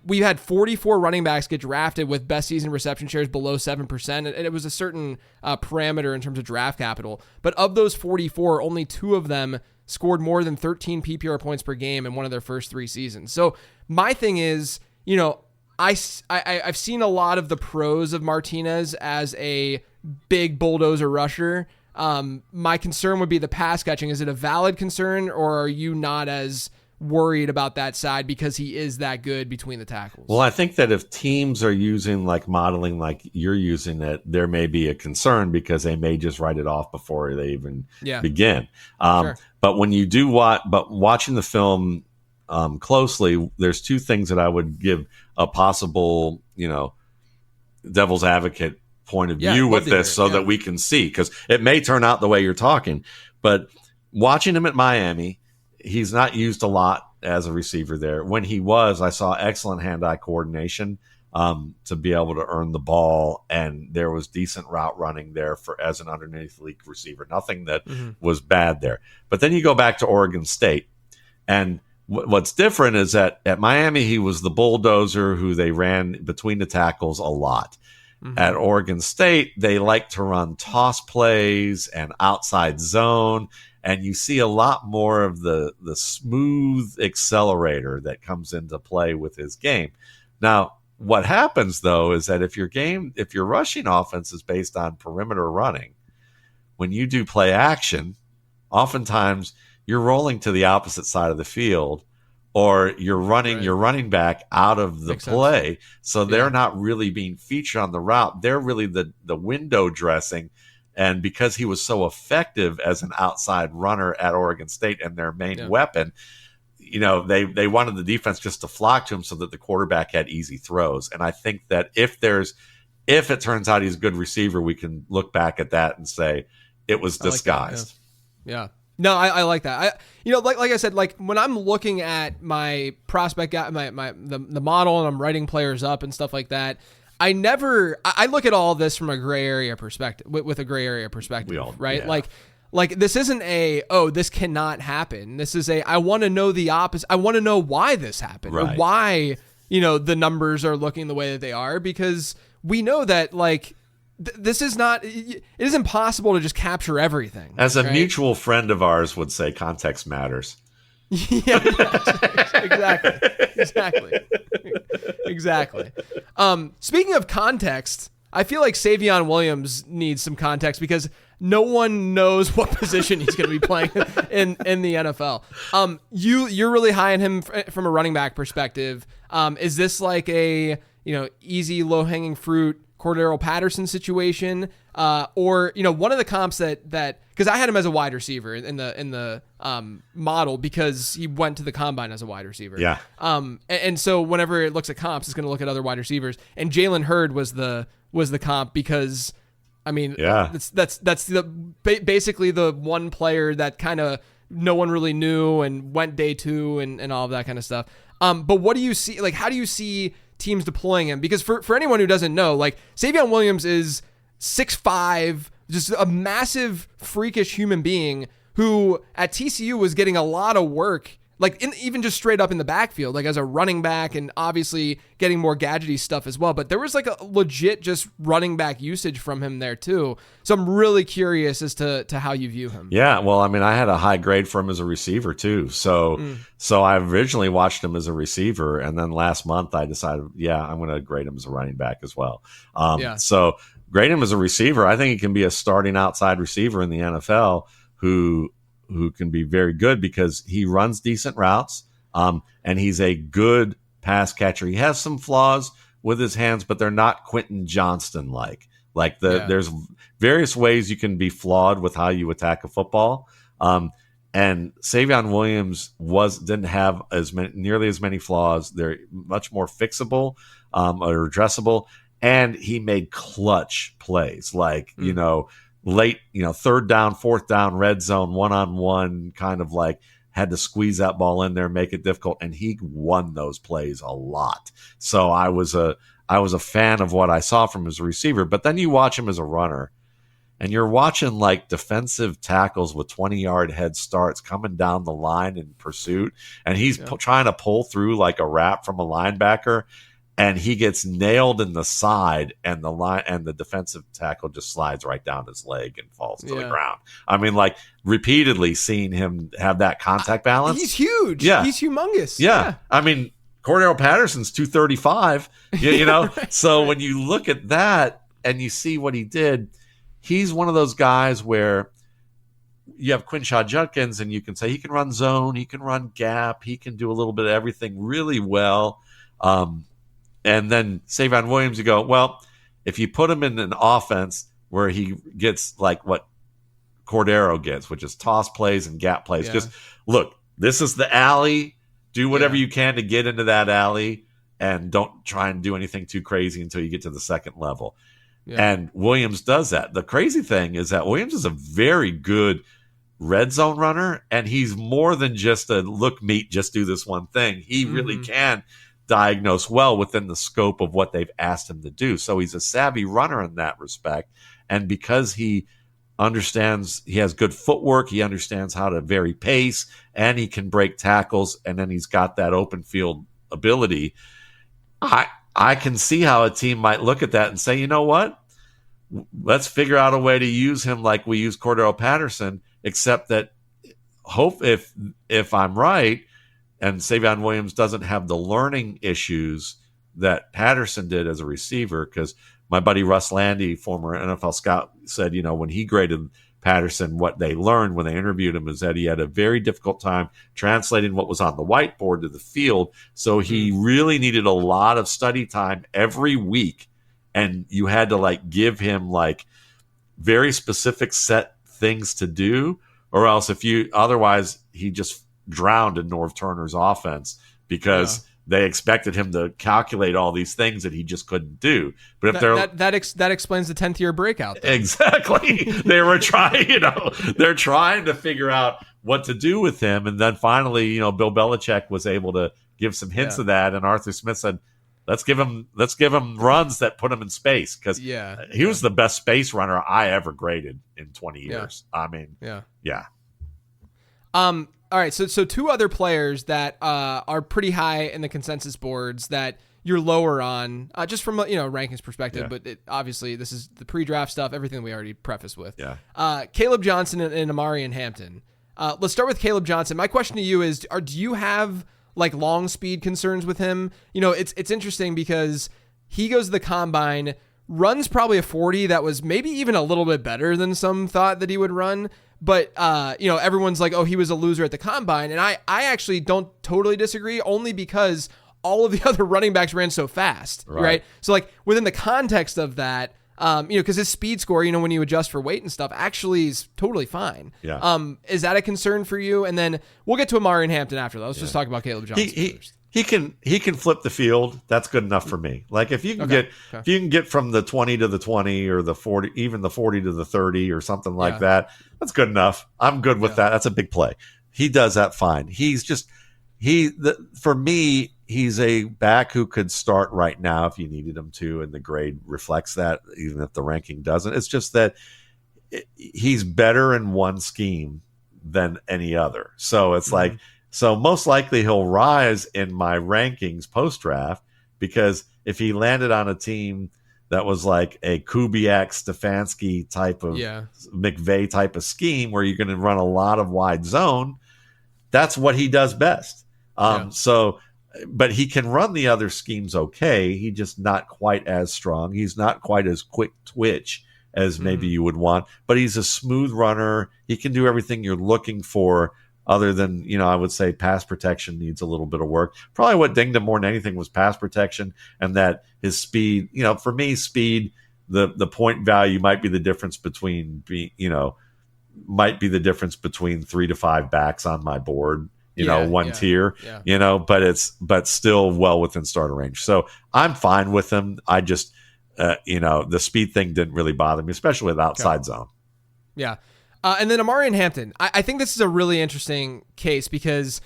A: We had 44 running backs get drafted with best season reception shares below 7%. And it was a certain parameter in terms of draft capital. But of those 44, only 2 of them scored more than 13 PPR points per game in one of their first 3 seasons. So my thing is, I've seen a lot of the pros of Martinez as a big bulldozer rusher. My concern would be the pass catching. Is it a valid concern, or are you not as worried about that side because he is that good between the tackles?
B: Well, I think that if teams are using modeling like you're using it, there may be a concern because they may just write it off before they even begin.
A: Sure.
B: But when you do watching the film closely, there's 2 things that I would give a possible, devil's advocate point of view with this so that we can see, because it may turn out the way you're talking. But watching him at Miami, he's not used a lot as a receiver there. When he was, I saw excellent hand-eye coordination to be able to earn the ball, and there was decent route running there as an underneath league receiver. Nothing that was bad there. But then you go back to Oregon State, and what's different is that at Miami, he was the bulldozer who they ran between the tackles a lot. At Oregon State, they like to run toss plays and outside zone, and you see a lot more of the smooth accelerator that comes into play with his game. Now, what happens, though, is that if your rushing offense is based on perimeter running, when you do play action, oftentimes you're rolling to the opposite side of the field, or you're running your running back out of the play. So they're not really being featured on the route. They're really the window dressing. And because he was so effective as an outside runner at Oregon State and their main weapon, they wanted the defense just to flock to him so that the quarterback had easy throws. And I think that if it turns out he's a good receiver, we can look back at that and say it was disguised.
A: Yeah. No, I like that. Like I said, when I'm looking at my prospect guy, the model, and I'm writing players up and stuff like that, I look at all this from a gray area perspective, with a gray area perspective, right? Yeah. Like this isn't this cannot happen. This is I want to know the opposite. I want to know why this happened, or why, the numbers are looking the way that they are, because we know that this is not, it is impossible to just capture everything.
B: As a mutual friend of ours would say, context matters.
A: Exactly. Speaking of context, I feel like Savion Williams needs some context, because no one knows what position he's going to be playing in the NFL. You're really high on him from a running back perspective. Is this like a easy low hanging fruit Cordero Patterson situation, or one of the comps that because I had him as a wide receiver in the model, because he went to the combine as a wide receiver.
B: Yeah.
A: And so whenever it looks at comps, it's going to look at other wide receivers, and Jalen Hurd was the comp, because that's basically the one player that kind of no one really knew and went day 2 and all of that kind of stuff. But what do you see? How do you see teams deploying him? Because for anyone who doesn't know, Savion Williams is 6'5", just a massive, freakish human being who at TCU was getting a lot of work, even just straight up in the backfield, as a running back, and obviously getting more gadgety stuff as well. But there was a legit just running back usage from him there too. So I'm really curious as to how you view him.
B: Yeah, well, I had a high grade for him as a receiver too. So I originally watched him as a receiver, and then last month I decided, I'm going to grade him as a running back as well. So grade him as a receiver. I think he can be a starting outside receiver in the NFL who can be very good, because he runs decent routes, and he's a good pass catcher. He has some flaws with his hands, but they're not Quentin Johnston there's various ways you can be flawed with how you attack a football. And Savion Williams didn't have nearly as many flaws. They're much more fixable or addressable, and he made clutch plays like late, third down, fourth down, red zone, 1-on-1, kind of like had to squeeze that ball in there, make it difficult, and he won those plays a lot. So I was a fan of what I saw from his receiver. But then you watch him as a runner, and you're watching like defensive tackles with 20-yard head starts coming down the line in pursuit, and he's trying to pull through like a wrap from a linebacker, and he gets nailed in the side, and the defensive tackle just slides right down his leg and falls to the ground. I mean, like repeatedly seeing him have that contact balance.
A: He's huge.
B: Yeah,
A: he's humongous.
B: Yeah. I mean, Cordero Patterson's 235. Right. So when you look at that and you see what he did. He's one of those guys where you have Quinshon Judkins, and you can say he can run zone, he can run gap, he can do a little bit of everything really well. And then Savion Williams, you go, well, if you put him in an offense where he gets like what Cordero gets, which is toss plays and gap plays, just look, this is the alley. Do whatever you can to get into that alley, and don't try and do anything too crazy until you get to the second level. Yeah. And Williams does that. The crazy thing is that Williams is a very good red zone runner, and he's more than just a look meet, just do this one thing. He really can diagnose well within the scope of what they've asked him to do. So he's a savvy runner in that respect. And because he understands, he has good footwork, he understands how to vary pace, and he can break tackles, and then he's got that open field ability. I can see how a team might look at that and say, you know what? Let's figure out a way to use him like we use Cordero Patterson, except that if I'm right and Savion Williams doesn't have the learning issues that Patterson did as a receiver, because my buddy Russ Landy, former NFL scout, said, when he graded Patterson, what they learned when they interviewed him is that he had a very difficult time translating what was on the whiteboard to the field. So he really needed a lot of study time every week. And you had to like give him like very specific set things to do, or else otherwise he just drowned in Norv Turner's offense because they expected him to calculate all these things that he just couldn't do. But if
A: that explains the 10th year breakout. Though.
B: Exactly. They were trying, they're trying to figure out what to do with him. And then finally, Bill Belichick was able to give some hints of that. And Arthur Smith said, let's give him runs that put him in space. Cause he was the best space runner I ever graded in 20 years. I mean, yeah.
A: All right, so two other players that are pretty high in the consensus boards that you're lower on, just from rankings perspective. But obviously, this is the pre-draft stuff, everything we already prefaced with. Caleb Johnson and Omarion Hampton. Let's start with Caleb Johnson. My question to you is: do you have like long speed concerns with him? It's interesting because he goes to the combine, runs probably a 40 that was maybe even a little bit better than some thought that he would run. But, everyone's like, oh, he was a loser at the combine. And I actually don't totally disagree, only because all of the other running backs ran so fast, right? So, like, within the context of that, because his speed score, when you adjust for weight and stuff, actually is totally fine. Is that a concern for you? And then we'll get to Omarion Hampton after that. Let's just talk about Caleb Johnson first.
B: He can flip the field. That's good enough for me. Like if you can get from the 20 to the 20 or the 40, even the 40 to the 30 or something like that, that's good enough. I'm good with that. That's a big play. He does that fine. He's just for me, he's a back who could start right now if you needed him to, and the grade reflects that, even if the ranking doesn't. It's just that he's better in one scheme than any other. So it's like. So most likely he'll rise in my rankings post-draft, because if he landed on a team that was like a Kubiak, Stefanski type of McVay type of scheme where you're going to run a lot of wide zone, that's what he does best. But he can run the other schemes okay. He's just not quite as strong. He's not quite as quick twitch as maybe you would want, but he's a smooth runner. He can do everything you're looking for. Other than, I would say pass protection needs a little bit of work. Probably what dinged him more than anything was pass protection, and that his speed, for me, speed, the point value might be the difference between might be the difference between 3 to 5 backs on my board. One tier.
A: Yeah.
B: But still well within starter range. So I'm fine with him. I just the speed thing didn't really bother me, especially with outside zone.
A: Yeah. And then Omarion Hampton. I think this is a really interesting case because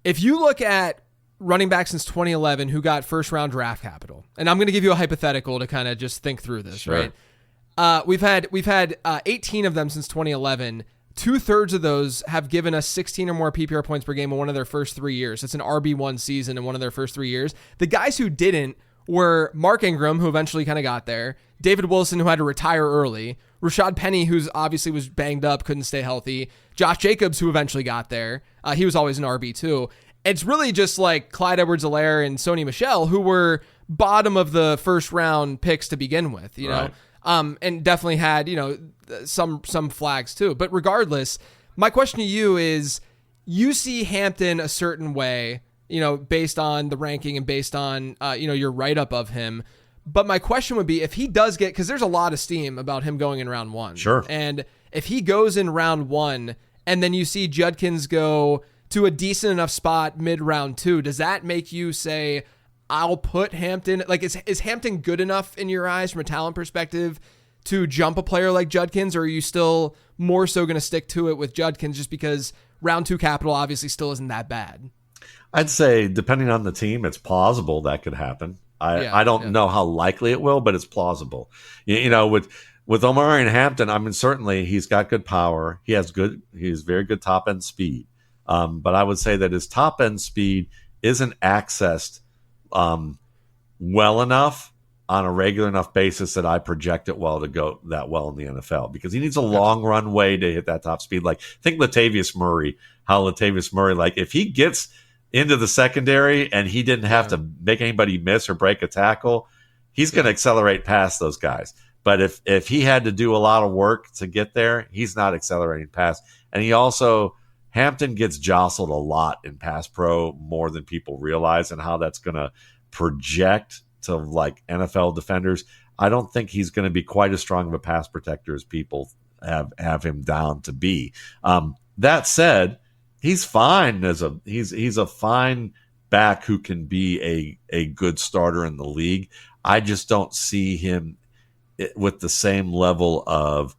A: if you look at running back since 2011 who got first round draft capital, and I'm going to give you a hypothetical to kind of just think through this,
B: sure.
A: right? We've had 18 of them since 2011. 2/3 of those have given us 16 or more PPR points per game in one of their first 3 years. It's an RB1 season in one of their first 3 years. The guys who didn't were Mark Ingram, who eventually kind of got there, David Wilson, who had to retire early, Rashad Penny, who's obviously was banged up, couldn't stay healthy, Josh Jacobs, who eventually got there. He was always an RB2. It's really just like Clyde Edwards-Helaire and Sony Michel, who were bottom of the first round picks to begin with,
B: Right.
A: And definitely had, some flags too. But regardless, my question to you is, you see Hampton a certain way, based on the ranking and based on, your write-up of him. But my question would be, if he does get, because there's a lot of steam about him going in round 1.
B: Sure.
A: And if he goes in round 1 and then you see Judkins go to a decent enough spot mid-round 2, does that make you say, I'll put Hampton, like, is Hampton good enough in your eyes from a talent perspective to jump a player like Judkins, or are you still more so going to stick to it with Judkins just because round 2 capital obviously still isn't that bad?
B: I'd say depending on the team, it's plausible that could happen. I don't know how likely it will, but it's plausible. With Omarion Hampton, I mean, certainly he's got good power. He has very good top end speed. But I would say that his top end speed isn't accessed well enough on a regular enough basis that I project it well to go that well in the NFL, because he needs a long runway to hit that top speed. Like, think Latavius Murray, like, if he gets into the secondary and he didn't have to make anybody miss or break a tackle, he's going to accelerate past those guys. But if he had to do a lot of work to get there, he's not accelerating past. And Hampton gets jostled a lot in pass pro, more than people realize, and how that's going to project to like NFL defenders. I don't think he's going to be quite as strong of a pass protector as people have him down to be. That said, he's fine he's a fine back who can be a good starter in the league. I just don't see him with the same level of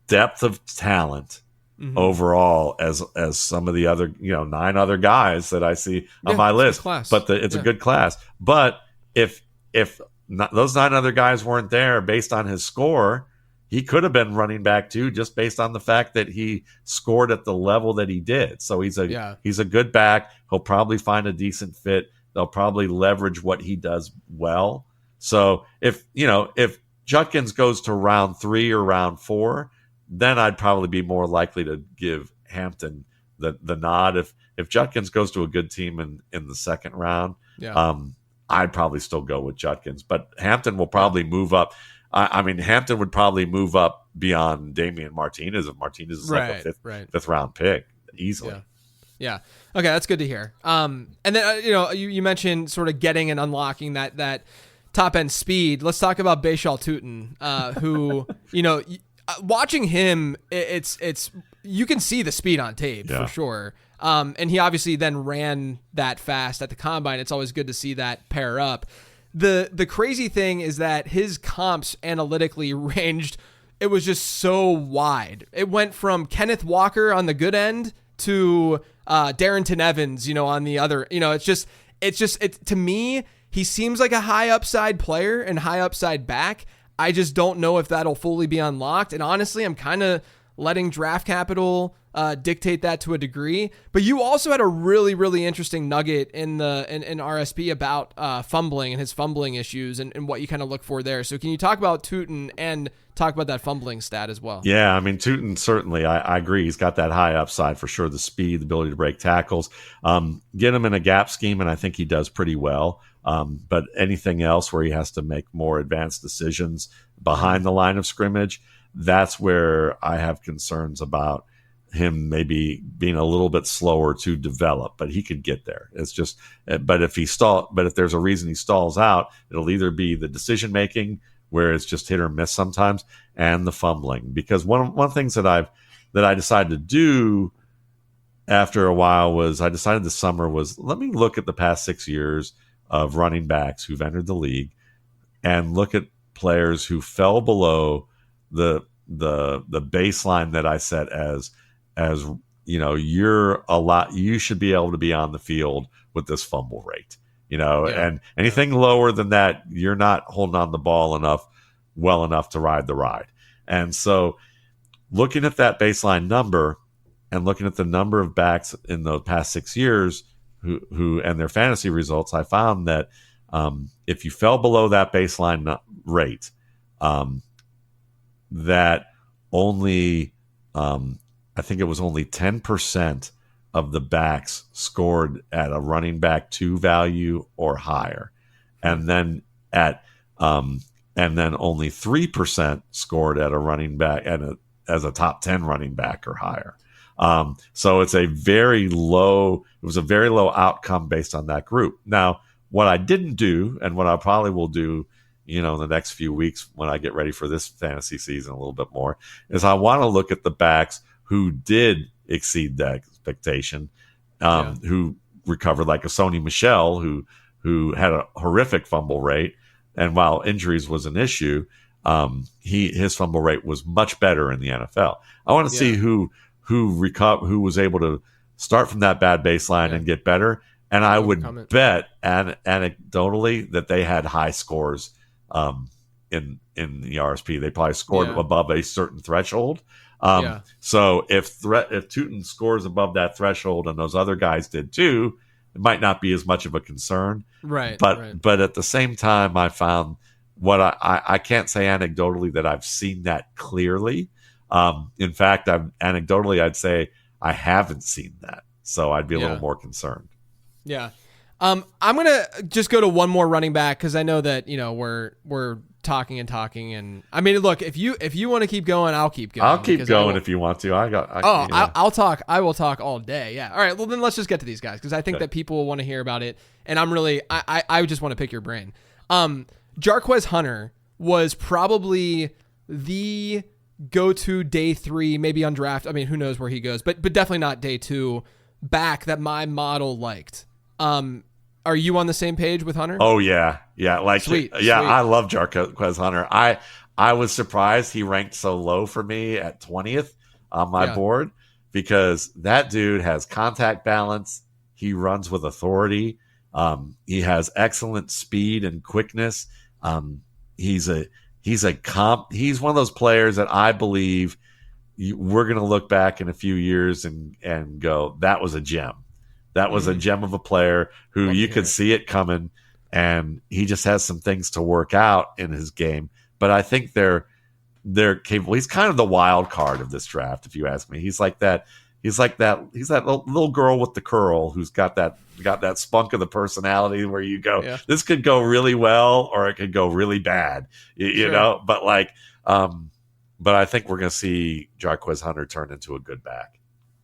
B: depth of talent overall as some of the other 9 other guys that I see on my list. But it's a good class. But if those 9 other guys weren't there based on his score, he could have been running back too, just based on the fact that he scored at the level that he did. So he's a good back. He'll probably find a decent fit. They'll probably leverage what he does well. So if Judkins goes to round 3 or round 4, then I'd probably be more likely to give Hampton the nod. If Judkins goes to a good team in the second round, I'd probably still go with Judkins. But Hampton will probably move up. Hampton would probably move up beyond Damian Martinez if Martinez is like a fifth round pick easily.
A: Yeah. Okay, that's good to hear. And then you mentioned sort of getting and unlocking that top end speed. Let's talk about Bashal Tutin, who watching him, it's you can see the speed on tape for sure. And he obviously then ran that fast at the combine. It's always good to see that pair up. The crazy thing is that his comps analytically ranged. It was just so wide. It went from Kenneth Walker on the good end to Darrington Evans, on the other. It's just to me, he seems like a high upside player and high upside back. I just don't know if that'll fully be unlocked. And honestly, I'm kind of letting draft capital dictate that to a degree. But you also had a really, really interesting nugget in RSP about fumbling and his fumbling issues and what you kind of look for there. So can you talk about Tutin and talk about that fumbling stat as well?
B: Yeah, Tutin, certainly, I agree. He's got that high upside for sure, the speed, the ability to break tackles. Get him in a gap scheme, and I think he does pretty well. But anything else where he has to make more advanced decisions behind the line of scrimmage, that's where I have concerns about him maybe being a little bit slower to develop, but he could get there. It's just, but if there's a reason he stalls out, it'll either be the decision making where it's just hit or miss sometimes, and the fumbling. Because one of the things that I've that I decided to do after a while was I decided this summer was let me look at the past 6 years of running backs who've entered the league and look at players who fell below the baseline that I set as you should be able to be on the field with this fumble rate, and anything lower than that, you're not holding on the ball well enough to ride the ride. And so looking at that baseline number and looking at the number of backs in the past 6 years who and their fantasy results, I found that if you fell below that baseline rate, that only I think it was only 10% of the backs scored at a running back 2 value or higher, and then only 3% scored at a running back as a top 10 running back or higher. So it's a very low outcome based on that group. Now, what I didn't do, and what I probably will do, in the next few weeks when I get ready for this fantasy season a little bit more, is I want to look at the backs who did exceed that expectation, who recovered, like a Sony Michel, who had a horrific fumble rate, and while injuries was an issue, his fumble rate was much better in the NFL. I want to see who was able to start from that bad baseline and get better. And I would bet anecdotally that they had high scores in the RSP. They probably scored above a certain threshold. So if Tootin scores above that threshold and those other guys did too, it might not be as much of a concern. Right. But at the same time, I found what I can't say anecdotally that I've seen that clearly. In fact, I'd say I haven't seen that. So I'd be a little more concerned.
A: Yeah. I'm going to just go to one more running back because I know that, we're talking and I mean, look, if you want to keep going, I'll keep going.
B: I'll keep going if you want to.
A: I'll talk. I will talk all day. Yeah. All right. Well, then let's just get to these guys because I think that people will want to hear about it. And I just want to pick your brain. Jarquez Hunter was probably the go-to day 3, maybe undrafted. I mean, who knows where he goes, but definitely not day 2 back that my model liked. Are you on the same page with Hunter?
B: Oh yeah. Sweet. I love Jarquez Hunter. I was surprised he ranked so low for me at 20th on my board because that dude has contact balance. He runs with authority. He has excellent speed and quickness. He's one of those players that I believe we're going to look back in a few years and go, that was a gem. That was a gem of a player who you could see it coming, and he just has some things to work out in his game. But I think they're capable. He's kind of the wild card of this draft, if you ask me. He's that little girl with the curl who's got that spunk of the personality where you go, this could go really well or it could go really bad, you know. But but I think we're going to see Jarquez Hunter turn into a good back.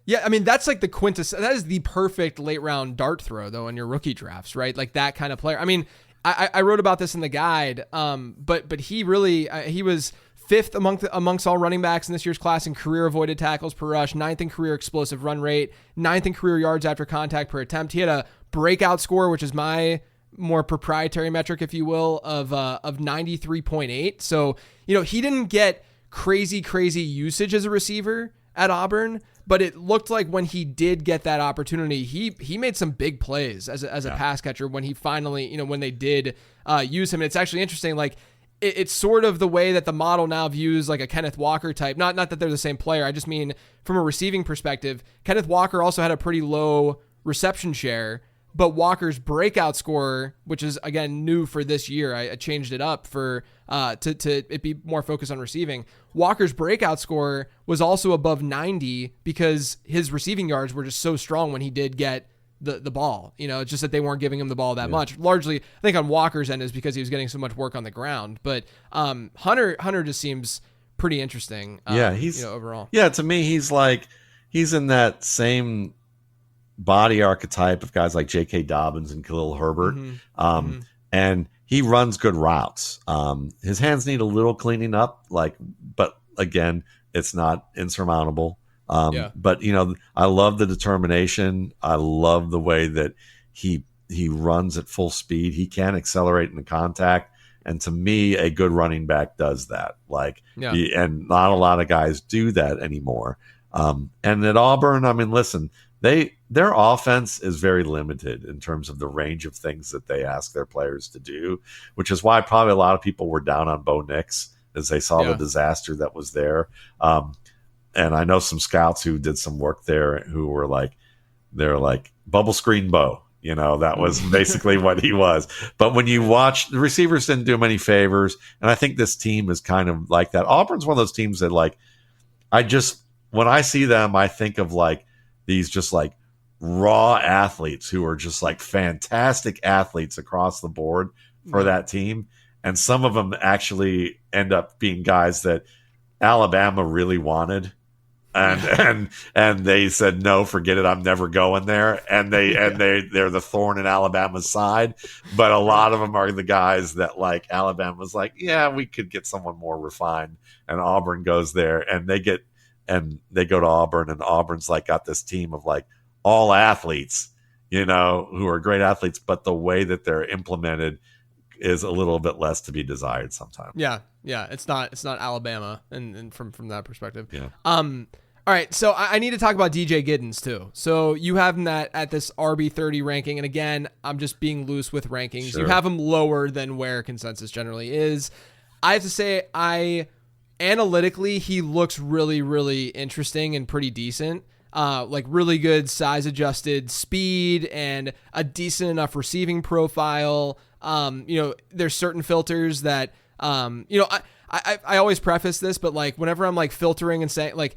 A: Yeah, I mean, that's like that is the perfect late round dart throw, though, in your rookie drafts, right? Like that kind of player. I mean, I wrote about this in the guide, but he really, he was 5th amongst all running backs in this year's class in career avoided tackles per rush, 9th in career explosive run rate, 9th in career yards after contact per attempt. He had a breakout score, which is my more proprietary metric, if you will, of 93.8. So, he didn't get crazy usage as a receiver at Auburn, but it looked like when he did get that opportunity, he made some big plays as a pass catcher when he finally, when they did use him. And it's actually interesting, like it's sort of the way that the model now views like a Kenneth Walker type. Not that they're the same player. I just mean from a receiving perspective, Kenneth Walker also had a pretty low reception share, but Walker's breakout score, which is again new for this year, I changed it up for to it be more focused on receiving. Walker's breakout score was also above 90 because his receiving yards were just so strong when he did get the ball. It's just that they weren't giving him the ball that much. Largely, I think on Walker's end is because he was getting so much work on the ground. But Hunter just seems pretty interesting.
B: He's
A: overall.
B: Yeah, to me, he's in that same body archetype of guys like J.K. Dobbins and Khalil Herbert. And he runs good routes. His hands need a little cleaning up, but again, it's not insurmountable.
A: Yeah.
B: But I love the determination. I love the way that he runs at full speed. He can accelerate into contact. And to me, a good running back does that.
A: Yeah.
B: And not a lot of guys do that anymore. And at Auburn, I mean, listen, their offense is very limited in terms of the range of things that they ask their players to do, which is why probably a lot of people were down on Bo Nix as they saw the disaster that was there. And I know some scouts who did some work there who were they're like bubble screen Bo. That was basically what he was. But when you watch, the receivers didn't do him any favors. And I think this team is kind of like that. Auburn's one of those teams that when I see them, I think of these just raw athletes who are just fantastic athletes across the board for that team. And some of them actually end up being guys that Alabama really wanted. And they said, no, forget it. I'm never going there. And they're the thorn in Alabama's side. But a lot of them are the guys that Alabama's yeah, we could get someone more refined. And Auburn goes there and they go to Auburn, and Auburn's got this team of all athletes, who are great athletes, but the way that they're implemented is a little bit less to be desired sometimes.
A: Yeah. Yeah. It's not Alabama. And from that perspective.
B: Yeah.
A: All right, so I need to talk about DJ Giddens too. So you have him at this RB30 ranking, and again, I'm just being loose with rankings. Sure. You have him lower than where consensus generally is. I have to say, analytically, he looks really, really interesting and pretty decent. Really good size-adjusted speed and a decent enough receiving profile. There's certain filters that, I always preface this, but whenever I'm filtering and saying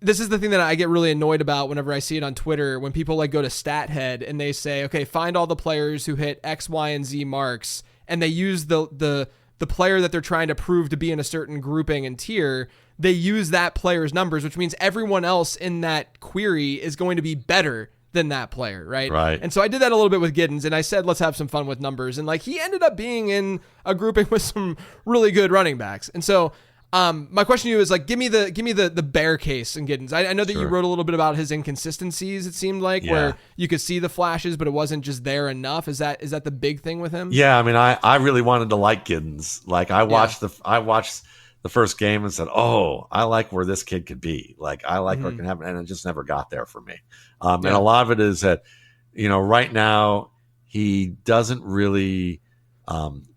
A: this is the thing that I get really annoyed about whenever I see it on Twitter, when people go to StatHead and they say, okay, find all the players who hit X, Y, and Z marks, and they use the player that they're trying to prove to be in a certain grouping and tier. They use that player's numbers, which means everyone else in that query is going to be better than that player, right?
B: Right.
A: And so I did that a little bit with Giddens, and I said, let's have some fun with numbers. And he ended up being in a grouping with some really good running backs. And so my question to you is give me the bear case in Giddens. I know that you wrote a little bit about his inconsistencies. It seemed where you could see the flashes, but it wasn't just there enough. Is that the big thing with him?
B: Yeah, I mean, I really wanted to like Giddens. I watched the first game and said, oh, I like where this kid could be. I like where it can happen, and it just never got there for me. And a lot of it is that right now he doesn't really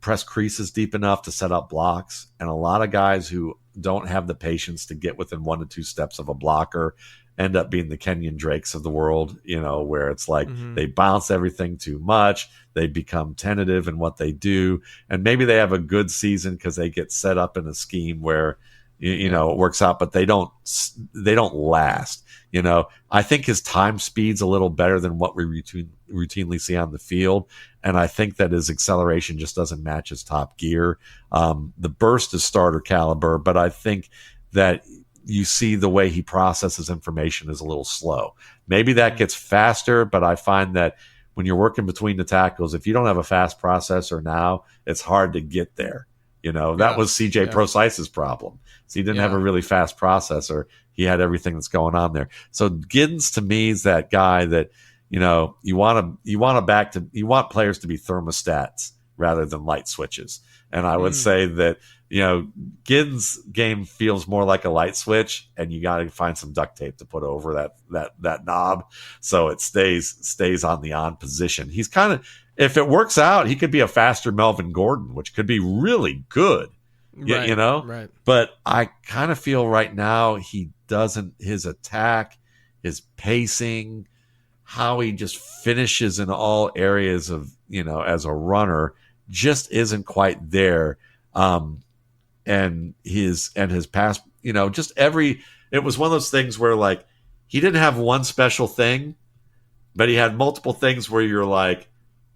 B: press creases deep enough to set up blocks, and a lot of guys who don't have the patience to get within 1 to 2 steps of a blocker end up being the Kenyon Drakes of the world, where it's they bounce everything too much, they become tentative in what they do, and maybe they have a good season because they get set up in a scheme where it works out, but they don't last. I think his time speed's a little better than what we routinely see on the field. And I think that his acceleration just doesn't match his top gear. The burst is starter caliber, but I think that you see the way he processes information is a little slow. Maybe that gets faster, but I find that when you're working between the tackles, if you don't have a fast processor now, it's hard to get there. That was CJ Prosice's problem. So he didn't have a really fast processor. He had everything that's going on there. So Giddens to me is that guy that, you want players to be thermostats rather than light switches. And I would say that, Giddens' game feels more like a light switch, and you got to find some duct tape to put over that knob so it stays on the on position. He's kind of, if it works out, he could be a faster Melvin Gordon, which could be really good.
A: Right, right.
B: But I kind of feel right now his attack, his pacing, how he just finishes in all areas of, as a runner just isn't quite there. And his pass, it was one of those things where he didn't have one special thing, but he had multiple things where you're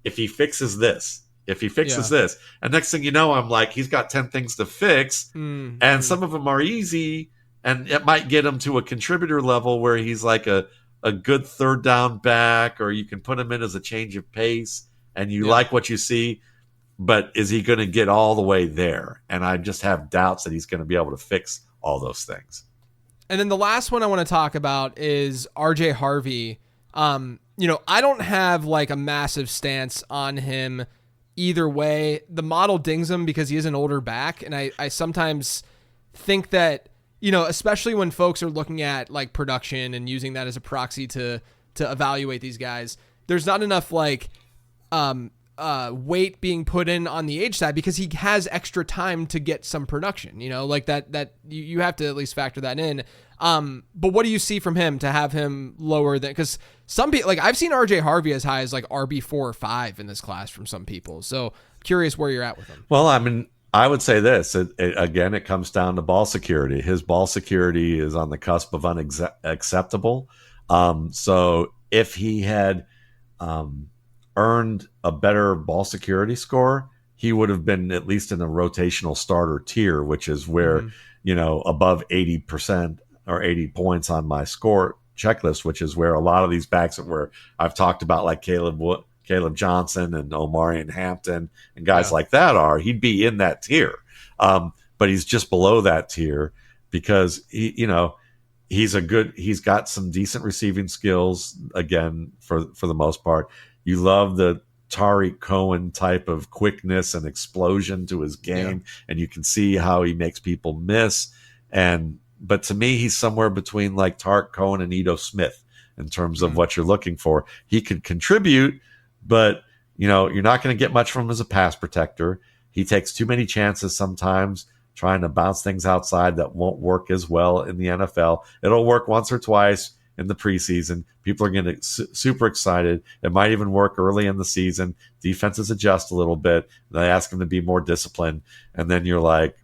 B: if he fixes this, this, and next thing you know, I'm he's got 10 things to fix, and some of them are easy, and it might get him to a contributor level where he's a good third down back, or you can put him in as a change of pace, and you like what you see, but is he going to get all the way there? And I just have doubts that he's going to be able to fix all those things.
A: And then the last one I want to talk about is RJ Harvey. I don't have like a massive stance on him either way. The model dings him because he is an older back. And I sometimes think that, especially when folks are looking at like production and using that as a proxy to evaluate these guys, there's not enough like weight being put in on the age side because he has extra time to get some production, like that you have to at least factor that in. But what do you see from him to have him lower than, because some people, like I've seen RJ Harvey as high as like RB4 or 5 in this class from some people. So curious where you're at with him.
B: Well, I mean, I would say this, again, it comes down to ball security. His ball security is on the cusp of unacceptable. So if he had, earned a better ball security score, he would have been at least in the rotational starter tier, which is where, above 80% or 80 points on my score checklist, which is where a lot of these backs where I've talked about like Caleb Johnson and Omarion Hampton and guys like that are, he'd be in that tier. But he's just below that tier because he's got some decent receiving skills again, for the most part. You love the Tariq Cohen type of quickness and explosion to his game, and you can see how he makes people miss. But to me, he's somewhere between like Tariq Cohen and Ito Smith in terms of what you're looking for. He could contribute, but you're not going to get much from him as a pass protector. He takes too many chances sometimes trying to bounce things outside that won't work as well in the NFL. It'll work once or twice in the preseason. People are getting super excited. It might even work early in the season. Defenses adjust a little bit. They ask him to be more disciplined. And then you're like,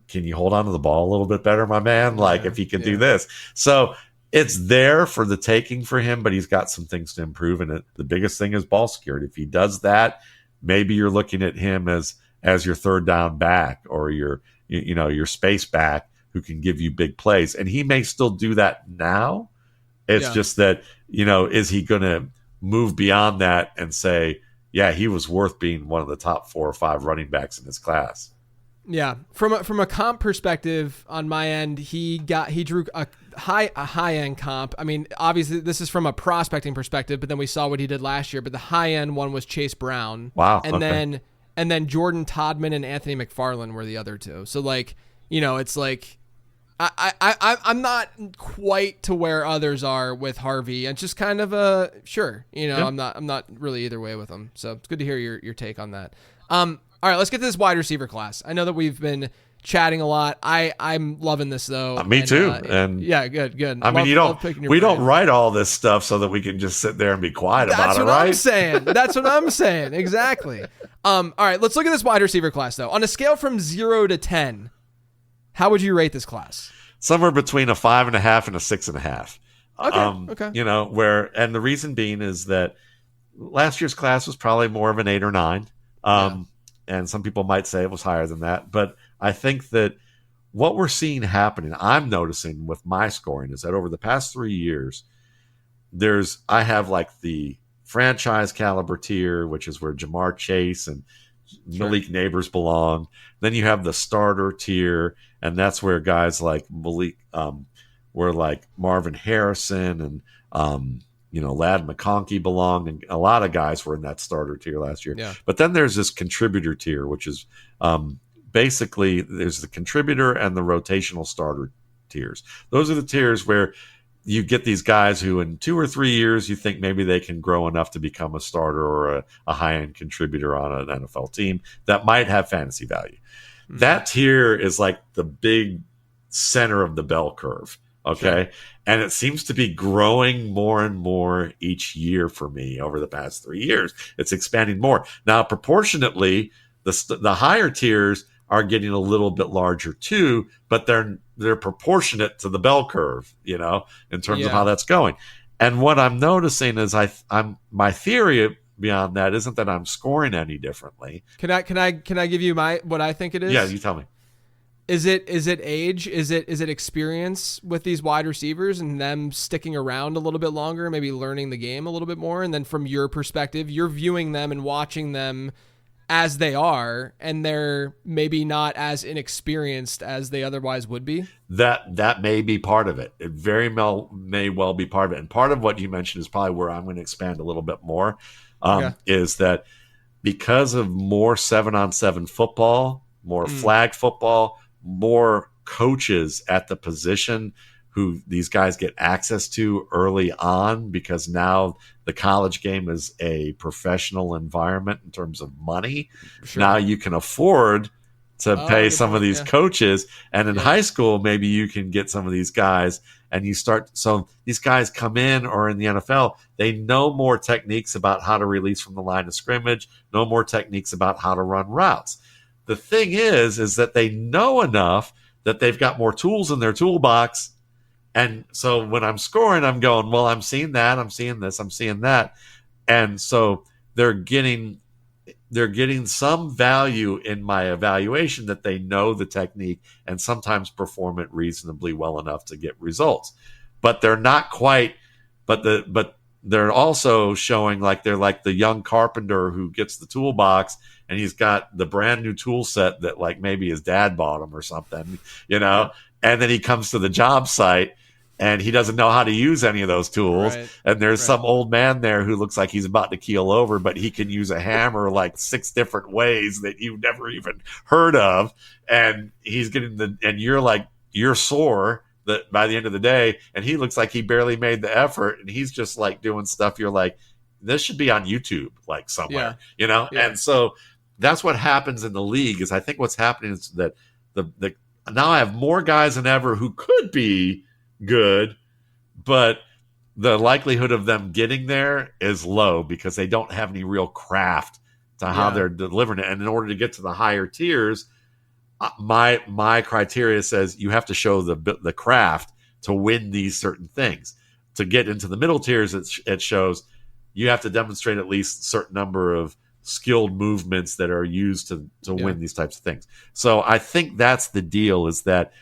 B: can you hold on to the ball a little bit better, my man? Like if he can do this. So it's there for the taking for him, but he's got some things to improve in it. The biggest thing is ball security. If he does that, maybe you're looking at him as your third down back or your space back who can give you big plays. And he may still do that now. It's just that, is he going to move beyond that and say, yeah, he was worth being one of the top 4 or 5 running backs in his class?
A: Yeah. From a comp perspective on my end, he drew a high end comp. I mean, obviously this is from a prospecting perspective, but then we saw what he did last year, but the high end one was Chase Brown.
B: Wow.
A: And then Jordan Todman and Anthony McFarland were the other two. So like, it's like, I'm not quite to where others are with Harvey. It's just kind of I'm not really either way with him. So it's good to hear your take on that. All right, let's get to this wide receiver class. I know that we've been chatting a lot. I'm loving this though.
B: Me too. And
A: yeah, good.
B: I mean, we don't write all this stuff so that we can just sit there and be quiet about it, right?
A: That's what I'm saying. Exactly. All right, let's look at this wide receiver class though. On a scale from 0 to 10, how would you rate this class?
B: Somewhere between a 5.5 and a 6.5.
A: Okay.
B: And the reason being is that last year's class was probably more of an 8 or 9. And some people might say it was higher than that. But I think that what we're seeing happening, I'm noticing with my scoring, is that over the past 3 years, I have like the franchise caliber tier, which is where Jamar Chase and Malik Neighbors belong. Then you have the starter tier, and that's where guys like Malik, where like Marvin Harrison and Ladd McConkey belong, and a lot of guys were in that starter tier last year.
A: Yeah.
B: But then there's this contributor tier, which is basically there's the contributor and the rotational starter tiers. Those are the tiers where you get these guys who in 2 or 3 years you think maybe they can grow enough to become a starter or a high-end contributor on an NFL team that might have fantasy value. Mm-hmm. That tier is like the big center of the bell curve. Okay. Sure. And it seems to be growing more and more each year for me over the past 3 years. It's expanding more. Now, proportionately, the higher tiers are getting a little bit larger too, but they're proportionate to the bell curve, in terms of how that's going. And what I'm noticing is my theory beyond that isn't that I'm scoring any differently.
A: Can I give you what I think it is?
B: Yeah, you tell me.
A: Is it age? Is it experience with these wide receivers and them sticking around a little bit longer, maybe learning the game a little bit more? And then from your perspective, you're viewing them and watching them as they are, and they're maybe not as inexperienced as they otherwise would be?
B: That may be part of it. It may well be part of it. And part of what you mentioned is probably where I'm going to expand a little bit more, is that because of more 7-on-7 football, more flag football, more coaches at the position who these guys get access to early on, because now the college game is a professional environment in terms of money. Sure. Now you can afford to pay some of these coaches. And in high school, maybe you can get some of these guys and so these guys come in, or in the NFL, they know more techniques about how to release from the line of scrimmage, know more techniques about how to run routes. The thing is that they know enough that they've got more tools in their toolbox. And so when I'm scoring, I'm going, well, I'm seeing that, I'm seeing this, I'm seeing that. And so they're getting some value in my evaluation that they know the technique and sometimes perform it reasonably well enough to get results. But they're not quite, but they're also showing like they're like the young carpenter who gets the toolbox and he's got the brand new tool set that like maybe his dad bought him or something, and then he comes to the job site and he doesn't know how to use any of those tools. Right. And there's some old man there who looks like he's about to keel over, but he can use a hammer like 6 different ways that you've never even heard of. And he's getting and you're sore that by the end of the day, and he looks like he barely made the effort. And he's just like doing stuff. You're like, this should be on YouTube, like somewhere, Yeah. And so that's what happens in the league. Is I think what's happening is that the now I have more guys than ever who could be good, but the likelihood of them getting there is low because they don't have any real craft to how they're delivering it. And in order to get to the higher tiers, my criteria says you have to show the craft to win these certain things. To get into the middle tiers, it shows you have to demonstrate at least a certain number of skilled movements that are used to win these types of things. So I think that's the deal, is that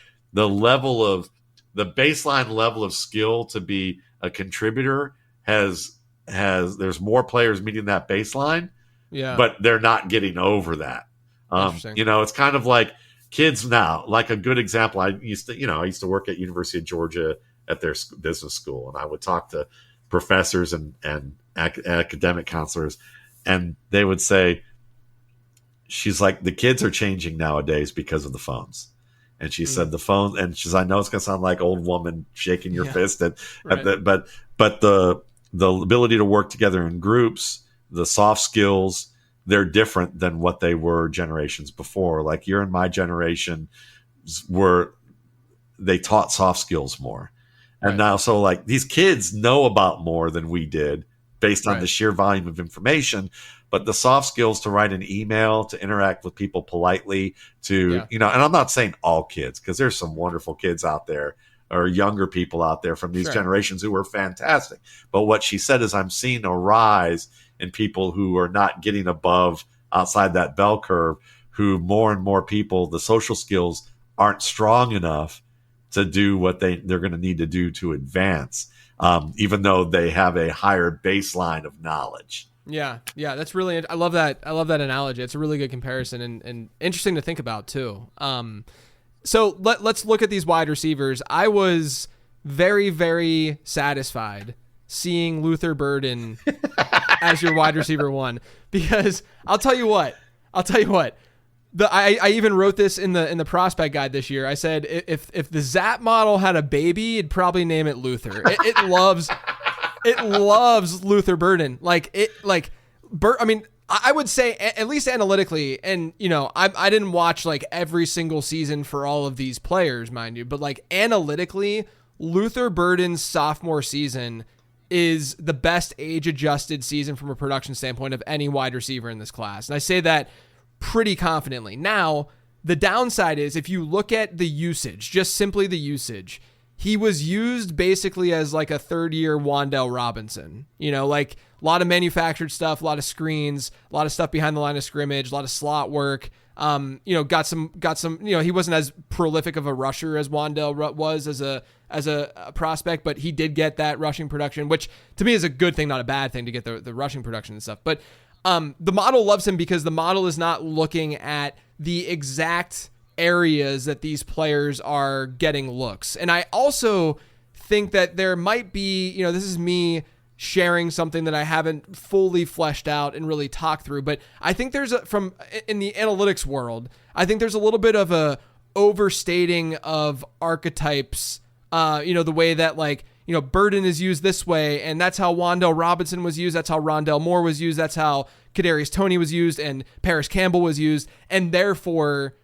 B: the baseline level of skill to be a contributor has there's more players meeting that baseline, but they're not getting over that. It's kind of like kids now. Like a good example, I used to work at University of Georgia at their business school, and I would talk to professors and academic counselors, and they would say, she's like, the kids are changing nowadays because of the phones. And she said the phone, and she's, I know it's going to sound like old woman shaking your fist but the ability to work together in groups, the soft skills, they're different than what they were generations before. Like you're in my generation they taught soft skills more. And now, so like these kids know about more than we did based on the sheer volume of information. But the soft skills to write an email, to interact with people politely, and I'm not saying all kids, because there's some wonderful kids out there or younger people out there from these generations who are fantastic. But what she said is, I'm seeing a rise in people who are not getting above outside that bell curve, who more and more people, the social skills aren't strong enough to do what they're going to need to do to advance, even though they have a higher baseline of knowledge.
A: Yeah, that's really. I love that. I love that analogy. It's a really good comparison and interesting to think about too. So let's look at these wide receivers. I was very, very satisfied seeing Luther Burden as your wide receiver 1, because I'll tell you what. I even wrote this in the prospect guide this year. I said if the Zap model had a baby, it'd probably name it Luther. It loves Luther Burden. I would say, at least analytically, and I didn't watch like every single season for all of these players, mind you, but like analytically, Luther Burden's sophomore season is the best age-adjusted season from a production standpoint of any wide receiver in this class. And I say that pretty confidently. Now, the downside is if you look at the usage, just simply the usage, he was used basically as like a third-year Wan'Dale Robinson. Like a lot of manufactured stuff, a lot of screens, a lot of stuff behind the line of scrimmage, a lot of slot work. Got some. He wasn't as prolific of a rusher as Wan'Dale was as a prospect, but he did get that rushing production, which to me is a good thing, not a bad thing, to get the rushing production and stuff. But The model loves him because the model is not looking at the exact areas that these players are getting looks. And I also think that there might be, this is me sharing something that I haven't fully fleshed out and really talked through, but I think there's in the analytics world, I think there's a little bit of a overstating of archetypes, the way that Burden is used this way, and that's how Wan'Dale Robinson was used, that's how Rondell Moore was used, that's how Kadarius Toney was used, and Paris Campbell was used, and therefore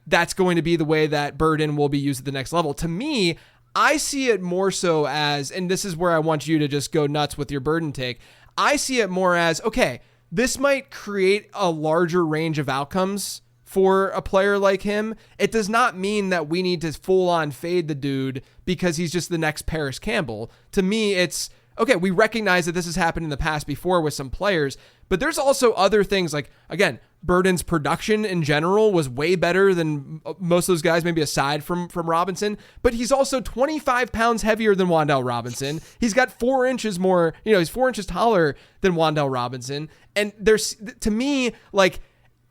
A: that's going to be the way that Burden will be used at the next level. To me, I see it more so as, and this is where I want you to just go nuts with your Burden take, I see it more as, okay, this might create a larger range of outcomes for a player like him. It does not mean that we need to full on fade the dude because he's just the next Paris Campbell. To me, it's, okay, we recognize that this has happened in the past before with some players, but there's also other things like, again, Burden's production in general was way better than most of those guys, maybe aside from Robinson, but he's also 25 pounds heavier than Wan'Dale Robinson. He's got 4 inches more, he's 4 inches taller than Wan'Dale Robinson. And there's, to me,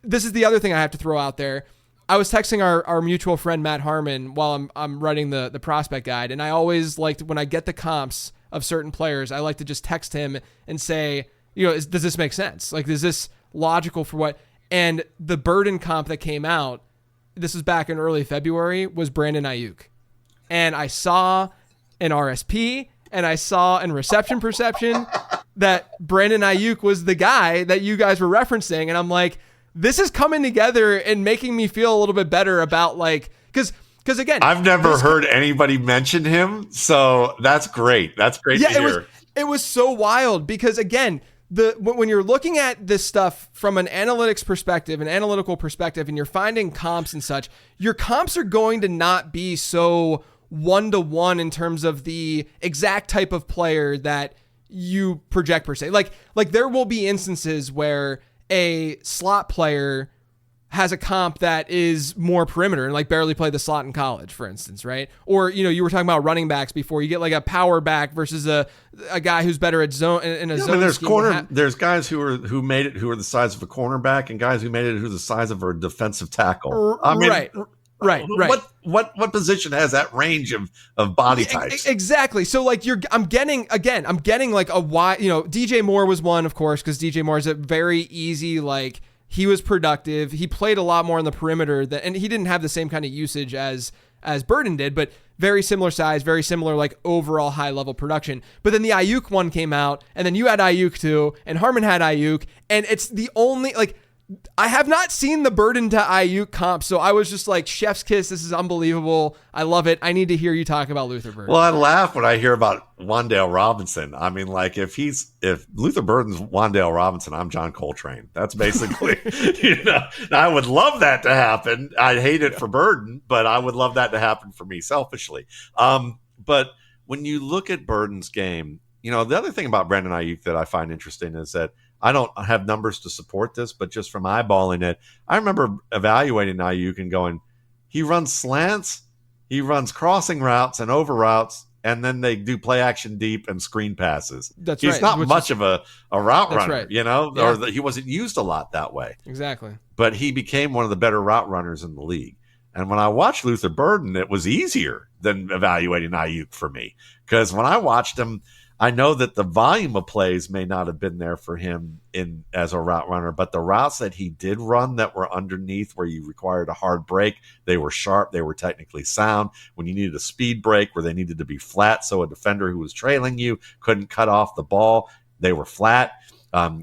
A: this is the other thing I have to throw out there. I was texting our mutual friend, Matt Harmon, while I'm writing the prospect guide. And I always liked, when I get the comps of certain players, I like to just text him and say, does this make sense? Is this logical for what? And the Burden comp that came out, this was back in early February, was Brandon Ayuk. And I saw in RSP and I saw in reception perception that Brandon Ayuk was the guy that you guys were referencing. And I'm like, this is coming together and making me feel a little bit better about because again,
B: I've never heard anybody mention him. So that's great. That's great to hear.
A: It was so wild because again, when you're looking at this stuff from an analytics perspective, an analytical perspective, and you're finding comps and such, your comps are going to not be so one-to-one in terms of the exact type of player that you project per se. Like there will be instances where a slot player has a comp that is more perimeter and barely played the slot in college, for instance, right? Or, you were talking about running backs before. You get a power back versus a guy who's better at zone in a zone.
B: There's there's guys who made it who are the size of a cornerback and guys who made it who are the size of a defensive tackle.
A: Right.
B: What position has that range of body types?
A: Exactly. So I'm getting a wide, DJ Moore was one, of course, because DJ Moore is a very easy, he was productive. He played a lot more on the perimeter and he didn't have the same kind of usage as Burden did, but very similar size, very similar overall high level production. But then the Ayuk one came out, and then you had Ayuk too, and Harmon had Ayuk, and it's the only I have not seen the Burden to Ayuk comp, so I was just chef's kiss. This is unbelievable. I love it. I need to hear you talk about Luther Burden.
B: Well, I laugh when I hear about Wan'Dale Robinson. I mean, if Luther Burden's Wan'Dale Robinson, I'm John Coltrane. That's basically, I would love that to happen. I'd hate it for Burden, but I would love that to happen for me selfishly. But when you look at Burden's game, the other thing about Brandon Ayuk that I find interesting is that I don't have numbers to support this, but just from eyeballing it, I remember evaluating Ayuk and going, he runs slants, he runs crossing routes and over routes, and then they do play action deep and screen passes. He's not much of a route runner, or he wasn't used a lot that way.
A: Exactly.
B: But he became one of the better route runners in the league. And when I watched Luther Burden, it was easier than evaluating Ayuk for me. Because when I watched him, I know that the volume of plays may not have been there for him as a route runner, but the routes that he did run that were underneath where you required a hard break, they were sharp, they were technically sound. When you needed a speed break where they needed to be flat so a defender who was trailing you couldn't cut off the ball, they were flat.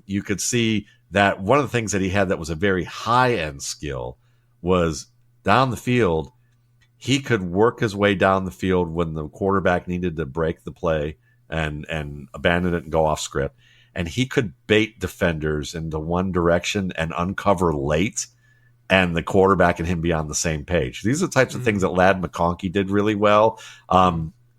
B: You could see that one of the things that he had that was a very high-end skill was down the field. He could work his way down the field when the quarterback needed to break the play and abandon it and go off script. And he could bait defenders into one direction and uncover late, and the quarterback and him be on the same page. These are the types of things that Ladd McConkey did really well.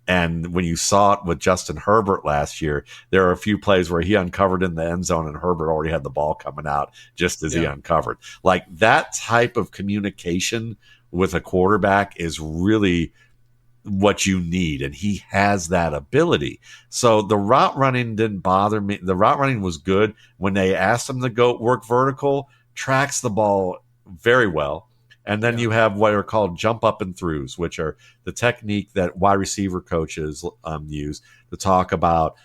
B: And when you saw it with Justin Herbert last year, there are a few plays where he uncovered in the end zone and Herbert already had the ball coming out just as he uncovered. That type of communication with a quarterback is really what you need, and he has that ability. So the route running didn't bother me. The route running was good. When they asked him to go work vertical, tracks the ball very well. And then you have what are called jump up and throughs, which are the technique that wide receiver coaches use to talk about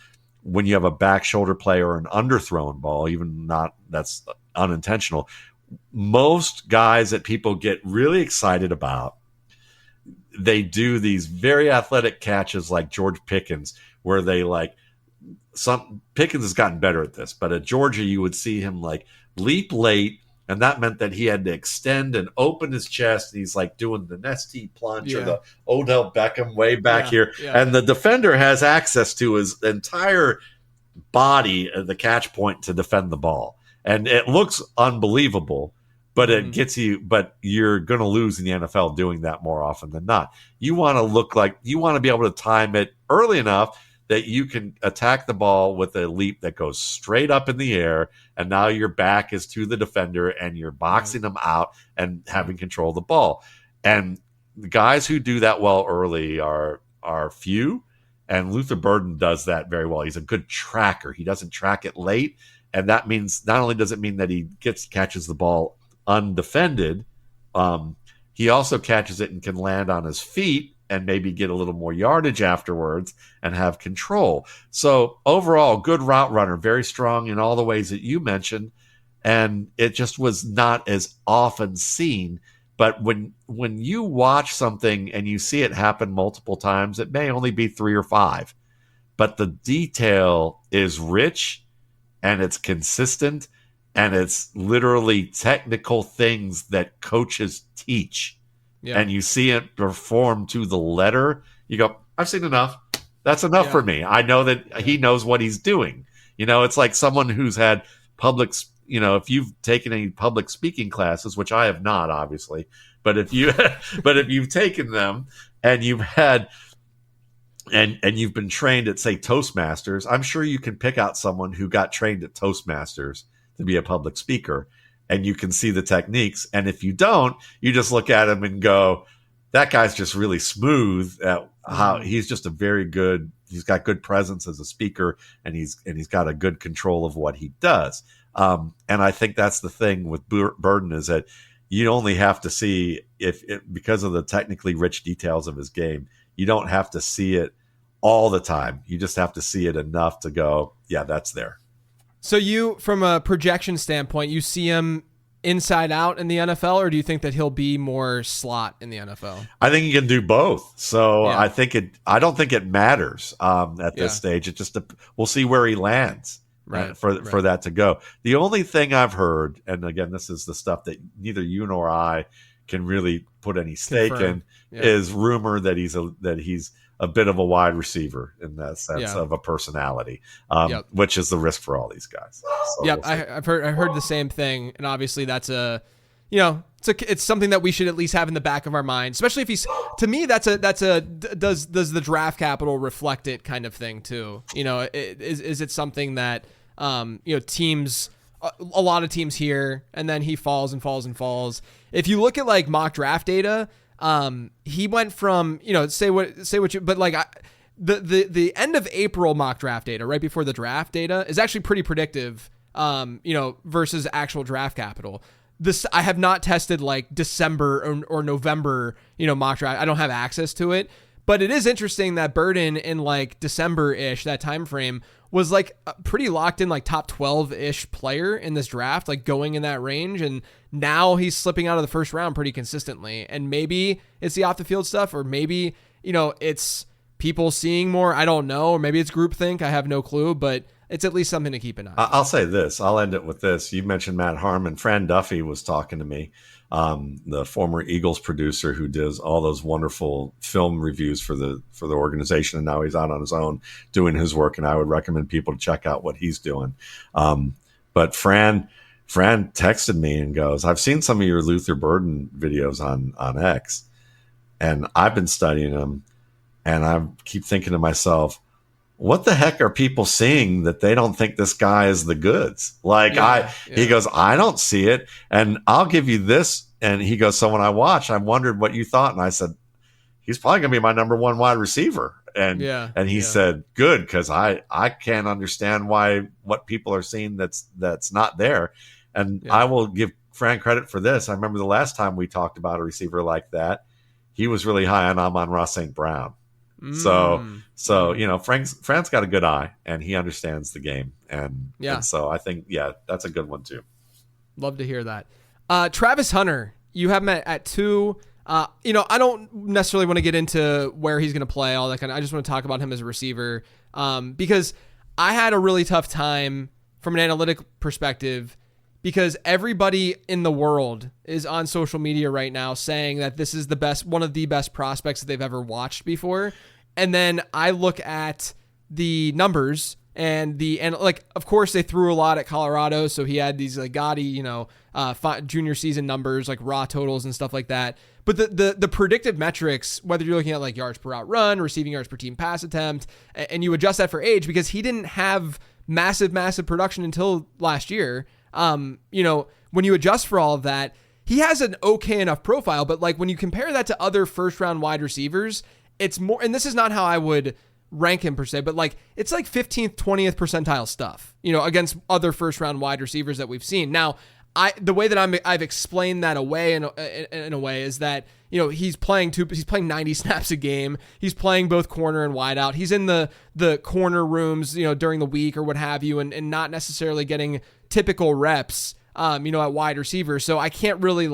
B: when you have a back shoulder play or an underthrown ball, even not that's unintentional. Most guys that people get really excited about, they do these very athletic catches like George Pickens, where they Pickens has gotten better at this, but at Georgia, you would see him like leap late, and that meant that he had to extend and open his chest. And he's like doing the Nestea plunge or the Odell Beckham way back here. Yeah. And the defender has access to his entire body at the catch point to defend the ball. And it looks unbelievable, but it gets you, but you're going to lose in the NFL doing that more often than not. You want to be able to time it early enough that you can attack the ball with a leap that goes straight up in the air, and now your back is to the defender and you're boxing them out and having control of the ball. And the guys who do that well early are few, and Luther Burden does that very well. He's a good tracker. He doesn't track it late, and that means not only does it mean that he catches the ball undefended, he also catches it and can land on his feet and maybe get a little more yardage afterwards and have control. So overall, good route runner, very strong in all the ways that you mentioned, and it just was not as often seen. But when you watch something and you see it happen multiple times, it may only be 3 or 5, but the detail is rich and it's consistent, and it's literally technical things that coaches teach. Yeah. And you see it perform to the letter. You go, I've seen enough. That's enough for me. I know that he knows what he's doing. It's like someone who's had public, if you've taken any public speaking classes, which I have not, obviously, but if you've taken them and you've had, and you've been trained at, say, Toastmasters, I'm sure you can pick out someone who got trained at Toastmasters to be a public speaker, and you can see the techniques. And if you don't, you just look at him and go, that guy's just really smooth at how he's just he's got good presence as a speaker, and he's got a good control of what he does. And I think that's the thing with Burden, is that you only have to see because of the technically rich details of his game, you don't have to see it all the time. You just have to see it enough to go, yeah, that's there.
A: So you, from a projection standpoint, you see him inside out in the NFL, or do you think that he'll be more slot in the NFL?
B: I think he can do both. So I don't think it matters at this stage. It just, we'll see where he lands for that to go. The only thing I've heard, and again, this is the stuff that neither you nor I can really put any stake in, is rumor that he's a bit of a wide receiver in that sense of a personality, which is the risk for all these guys. So
A: we'll I heard the same thing, and obviously that's it's something that we should at least have in the back of our mind, especially if he's. To me, that's a does the draft capital reflect it kind of thing too? Is it something that teams. A lot of teams here, and then he falls and falls and falls. If you look at like mock draft data, he went from, the end of April mock draft data, right before the draft data, is actually pretty predictive, versus actual draft capital. I have not tested like December or November, mock draft. I don't have access to it, but it is interesting that Burden in like December-ish, that time frame, was like a pretty locked in, like top 12-ish player in this draft, like going in that range. And now he's slipping out of the first round pretty consistently. And maybe it's the off the field stuff, or maybe, it's people seeing more. I don't know. Or maybe it's groupthink. I have no clue, but it's at least something to keep an eye on.
B: I'll say this. I'll end it with this. You mentioned Matt Harmon. Fran Duffy was talking to me, the former Eagles producer who does all those wonderful film reviews for the organization, and now he's out on his own doing his work, and I would recommend people to check out what he's doing. But Fran texted me and goes, I've seen some of your Luther Burden videos on X, and I've been studying them, and I keep thinking to myself, what the heck are people seeing that they don't think this guy is the goods? He goes, I don't see it. And I'll give you this. And he goes, so when I watched, I wondered what you thought. And I said, he's probably going to be my number one wide receiver. And he said, good, because I can't understand what people are seeing that's not there. And I will give Frank credit for this. I remember the last time we talked about a receiver like that, he was really high on Amon-Ra St. Brown. So Frank's got a good eye, and he understands the game. And so I think, that's a good one too.
A: Love to hear that. Travis Hunter, you have him at 2. I don't necessarily want to get into where he's going to play, all that kind of. I just want to talk about him as a receiver because I had a really tough time from an analytic perspective because everybody in the world is on social media right now saying that this is one of the best prospects that they've ever watched before. And then I look at the numbers and of course they threw a lot at Colorado. So he had these like gaudy, junior season numbers, like raw totals and stuff like that. But the predictive metrics, whether you're looking at like yards per route run, receiving yards per team pass attempt, and you adjust that for age because he didn't have massive production until last year. When you adjust for all of that, he has an okay enough profile, but like when you compare that to other first round wide receivers, it's more, and this is not how I would rank him per se, but like it's like 15th, 20th percentile stuff, against other first round wide receivers that we've seen. Now, the way that I've explained that away in a way is that, he's playing 90 snaps a game. He's playing both corner and wide out. He's in the corner rooms, during the week or what have you, and not necessarily getting typical reps, at wide receiver. So I can't really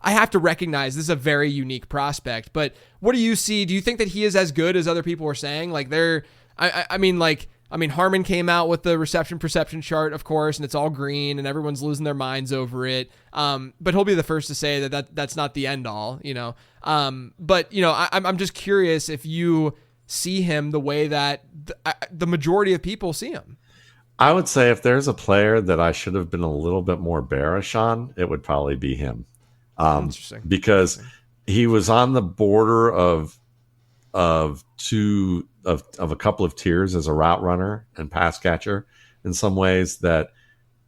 A: I have to recognize this is a very unique prospect, but what do you see? Do you think that he is as good as other people are saying? Harmon came out with the reception perception chart, of course, and it's all green and everyone's losing their minds over it. But he'll be the first to say that's not the end all, I'm just curious if you see him the way that the majority of people see him.
B: I would say if there's a player that I should have been a little bit more bearish on, it would probably be him.
A: Interesting.
B: Because he was on the border of a couple of tiers as a route runner and pass catcher in some ways that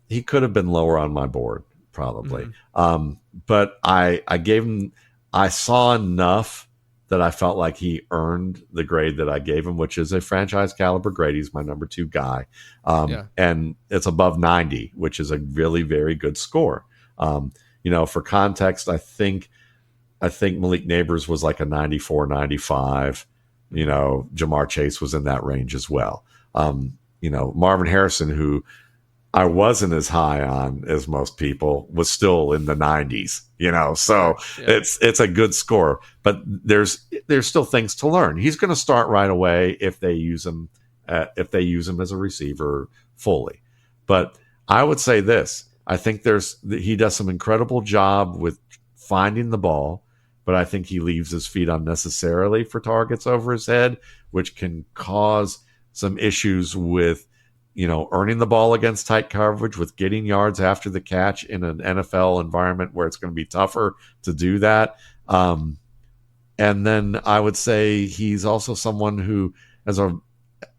B: he could have been lower on my board probably. But I saw enough that I felt like he earned the grade that I gave him, which is a franchise caliber grade. He's my number 2 guy. And it's above 90, which is a really very good score. For context, I think Malik Neighbors was like a 94, 95. Jamar Chase was in that range as well. Marvin Harrison, who I wasn't as high on as most people, was still in the 90s, so it's a good score, but there's still things to learn. He's going to start right away if they use him as a receiver fully. But I would say this, I think he does some incredible job with finding the ball, but I think he leaves his feet unnecessarily for targets over his head, which can cause some issues with, earning the ball against tight coverage, with getting yards after the catch in an NFL environment where it's going to be tougher to do that. And then I would say he's also someone who,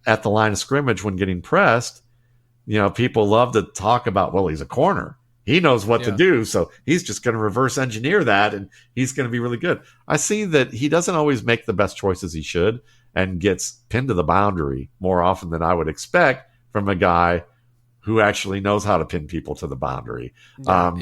B: at the line of scrimmage when getting pressed, people love to talk about, well, he's a corner. He knows what to do, so he's just going to reverse engineer that, and he's going to be really good. I see that he doesn't always make the best choices he should and gets pinned to the boundary more often than I would expect from a guy who actually knows how to pin people to the boundary. So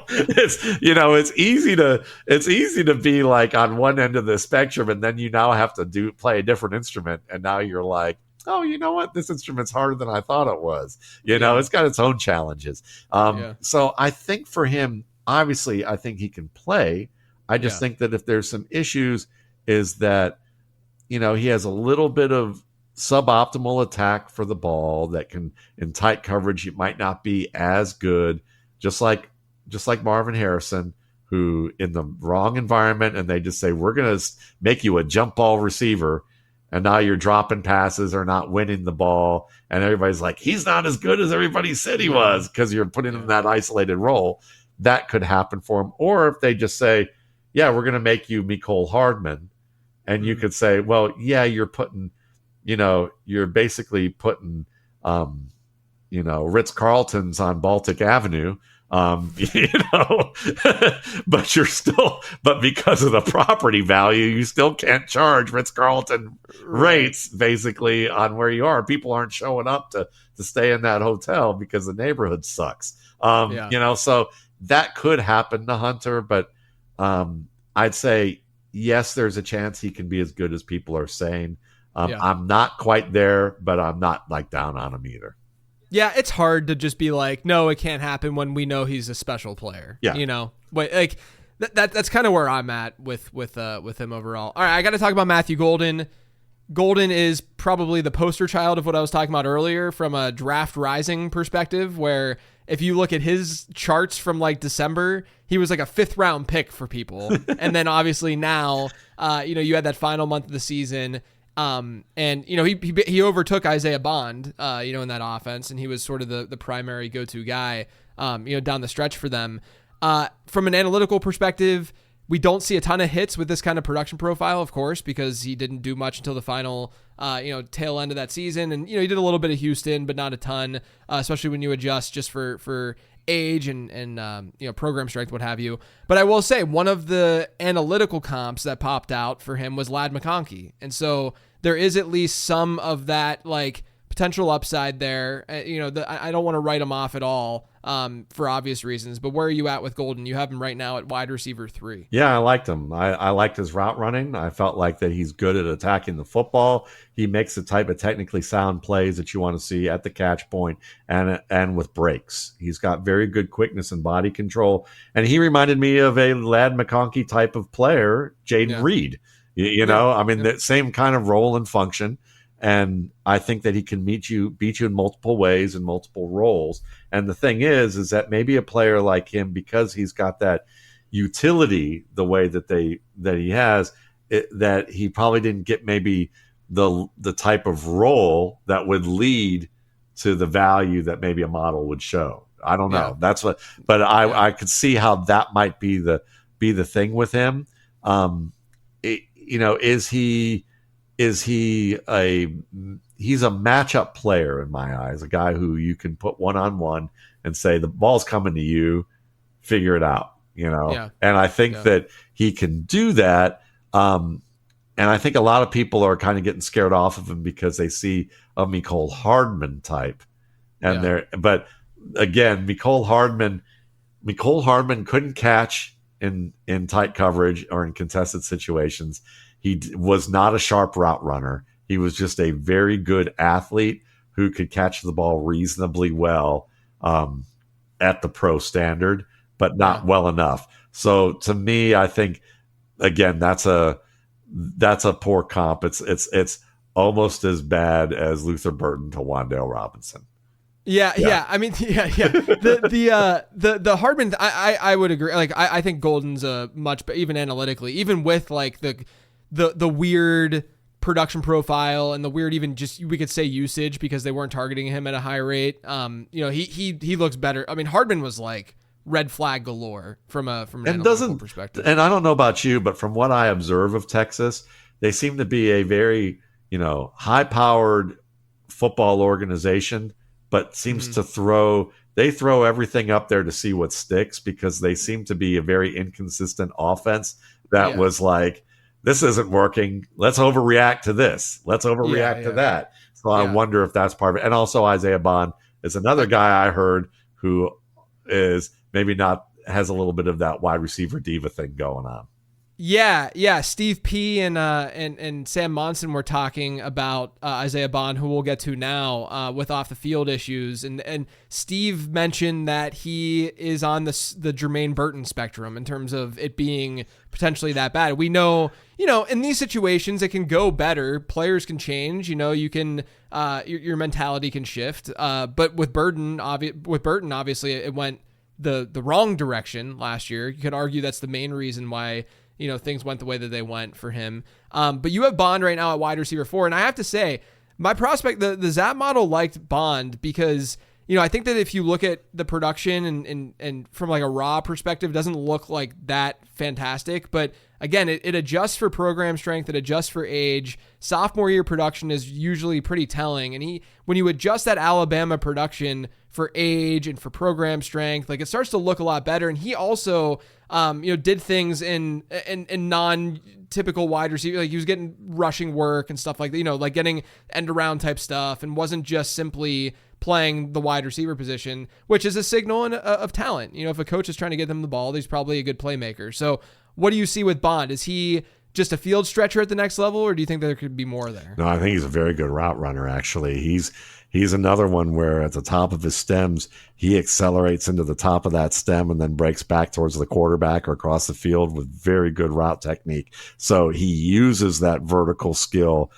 B: it's easy to be like on one end of the spectrum, and then you now have to play a different instrument, and now you're like, oh, you know what? This instrument's harder than I thought it was. It's got its own challenges. So I think for him, obviously, I think he can play. I just think that if there's some issues, is that, he has a little bit of suboptimal attack for the ball that can, in tight coverage, it might not be as good, just like Marvin Harrison, who in the wrong environment, and they just say, we're going to make you a jump ball receiver, and now you're dropping passes or not winning the ball, and everybody's like, he's not as good as everybody said he was, because you're putting him in that isolated role. That could happen for him. Or if they just say, we're going to make you Mecole Hardman, and you could say, well, you're putting, you're basically putting, Ritz-Carlton's on Baltic Avenue you know, but because of the property value, you still can't charge Ritz-Carlton rates basically on where you are. People aren't showing up to stay in that hotel because the neighborhood sucks. You know, so that could happen to Hunter, but I'd say, yes, there's a chance he can be as good as people are saying. I'm not quite there, but I'm not like down on him either.
A: Yeah, it's hard to just be like, no, it can't happen when we know he's a special player.
B: Yeah,
A: you know, but like that's kind of where I'm at with him overall. All right, I got to talk about Matthew Golden. Golden is probably the poster child of what I was talking about earlier from a draft rising perspective, where if you look at his charts from like December, he was like a 5th round pick for people. And then obviously now, you know, you had that final month of the season. And you know, he overtook Isaiah Bond, you know, in that offense, and he was sort of the primary go-to guy, you know, down the stretch for them. From an analytical perspective, we don't see a ton of hits with this kind of production profile, of course, because he didn't do much until the final, you know, tail end of that season. And, you know, he did a little bit of Houston, but not a ton, especially when you adjust just for age and you know, program strength, what have you. But I will say one of the analytical comps that popped out for him was Ladd McConkey. And so there is at least some of that like potential upside there. You know, I don't want to write him off at all for obvious reasons, but where are you at with Golden? You have him right now at wide receiver 3.
B: Yeah, I liked him. I liked his route running. I felt like that he's good at attacking the football. He makes the type of technically sound plays that you want to see at the catch point and with breaks. He's got very good quickness and body control. And he reminded me of a Ladd McConkey type of player, Jaden Reed. You know, I mean, the same kind of role and function. And I think that he can beat you in multiple ways and multiple roles. And the thing is that maybe a player like him, because he's got that utility the way that he has, that he probably didn't get maybe the type of role that would lead to the value that maybe a model would show. I don't know. That's what, but I could see how that might be the thing with him. You know, he's a matchup player in my eyes, a guy who you can put one-on-one and say, the ball's coming to you, figure it out, you know? Yeah. And I think that he can do that. And I think a lot of people are kind of getting scared off of him because they see a Mecole Hardman type. And but again, Mecole Hardman couldn't catch in tight coverage or in contested situations. He was not a sharp route runner. He was just a very good athlete who could catch the ball reasonably well at the pro standard, but not well enough. So to me, I think again that's a poor comp. It's almost as bad as Luther Burton to Wan'Dale Robinson.
A: Yeah. I mean, the Hardman, I would agree. Like, I think Golden's a much, even analytically, even with like the weird production profile and the weird, even just, we could say usage because they weren't targeting him at a high rate. You know, he looks better. I mean, Hardman was like red flag galore from an analytical perspective.
B: And I don't know about you, but from what I observe of Texas, they seem to be a very, you know, high powered football organization, but seems to throw everything up there to see what sticks, because they seem to be a very inconsistent offense that was like, this isn't working. Let's overreact to this. Let's overreact to that. So I wonder if that's part of it. And also Isaiah Bond is another guy I heard who is maybe not, has a little bit of that wide receiver diva thing going on.
A: Yeah. Steve P and Sam Monson were talking about Isaiah Bond, who we'll get to now, with off the field issues, and Steve mentioned that he is on the Jermaine Burton spectrum in terms of it being potentially that bad. We know, you know, in these situations it can go better. Players can change. You know, you can your mentality can shift. But with Burton, obviously it went the wrong direction last year. You could argue that's the main reason why, you know, things went the way that they went for him. But you have Bond right now at wide receiver 4. And I have to say, my prospect, the Zap model liked Bond because I think that if you look at the production and from like a raw perspective, it doesn't look like that fantastic. But again, it adjusts for program strength, it adjusts for age. Sophomore year production is usually pretty telling. And when you adjust that Alabama production for age and for program strength, like it starts to look a lot better. And he also, did things in non-typical wide receiver. Like he was getting rushing work and stuff like that, like getting end around type stuff, and wasn't just simply playing the wide receiver position, which is a signal of talent. If a coach is trying to get them the ball, he's probably a good playmaker. So what do you see with Bond? Is he just a field stretcher at the next level, or do you think there could be more there?
B: No, I think he's a very good route runner, actually. He's another one where at the top of his stems, he accelerates into the top of that stem and then breaks back towards the quarterback or across the field with very good route technique. So he uses that vertical skill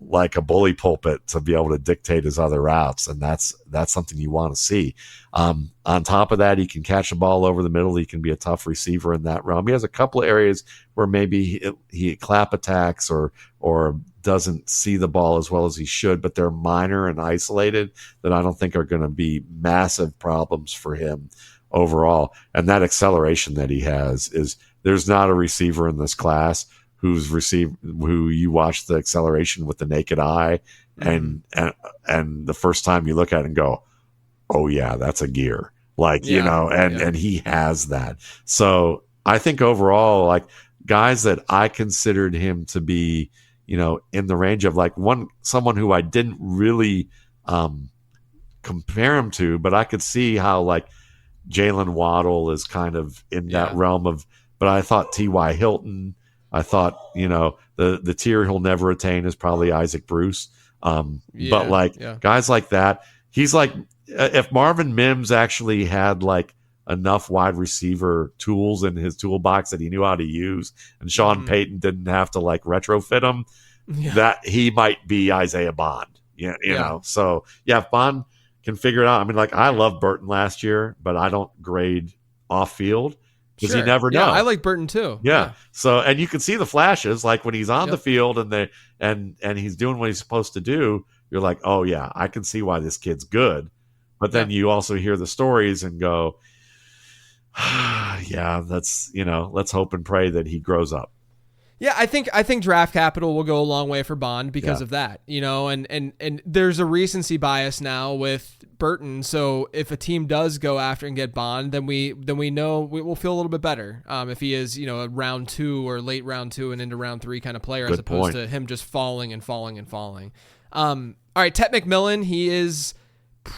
B: like a bully pulpit to be able to dictate his other routes. And that's something you want to see. On top of that, he can catch the ball over the middle. He can be a tough receiver in that realm. He has a couple of areas where maybe he clap attacks or doesn't see the ball as well as he should, but they're minor and isolated that I don't think are going to be massive problems for him overall. And that acceleration that he has there's not a receiver in this class who you watch the acceleration with the naked eye and the first time you look at it and go, oh yeah, that's a gear. And he has that. So I think overall, like guys that I considered him to be, in the range of like someone who I didn't really compare him to, but I could see how like Jalen Waddle is kind of in that realm of, but I thought T.Y. Hilton, I thought, the tier he'll never attain is probably Isaac Bruce. Guys like that, he's like, if Marvin Mims actually had like enough wide receiver tools in his toolbox that he knew how to use, and Sean Payton didn't have to like retrofit him, that he might be Isaiah Bond. You know. So if Bond can figure it out. I mean, like I love Burton last year, but I don't grade off field. Because you never know.
A: Yeah, I like Burton too.
B: Yeah. So, and you can see the flashes, like when he's on the field and he's doing what he's supposed to do. You're like, oh yeah, I can see why this kid's good. But then you also hear the stories and go, let's hope and pray that he grows up.
A: Yeah, I think draft capital will go a long way for Bond because of that, and there's a recency bias now with Burton. So if a team does go after and get Bond, then we know we'll feel a little bit better if he is a round 2 or late round 2 and into round 3 kind of player, as opposed to him just falling and falling and falling. All right, Tet McMillan, he is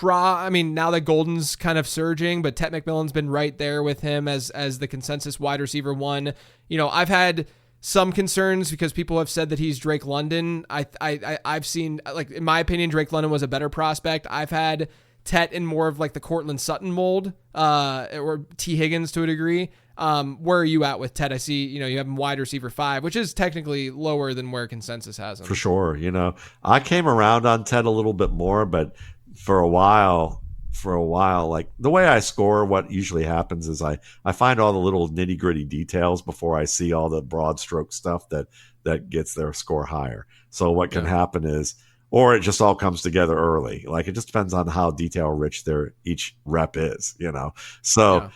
A: now that Golden's kind of surging, but Tet McMillan's been right there with him as the consensus wide receiver 1. I've had some concerns because people have said that he's Drake London. I've seen, like, in my opinion, Drake London was a better prospect. I've had Tet in more of like the Cortland Sutton mold, or T. Higgins to a degree. Where are you at with Tet? I see, you have him wide receiver 5, which is technically lower than where consensus has him.
B: For sure. I came around on Tet a little bit more, but for a while, like the way I score, what usually happens is I find all the little nitty gritty details before I see all the broad stroke stuff that gets their score higher. So what can happen is, or it just all comes together early. Like it just depends on how detail rich each rep is, So,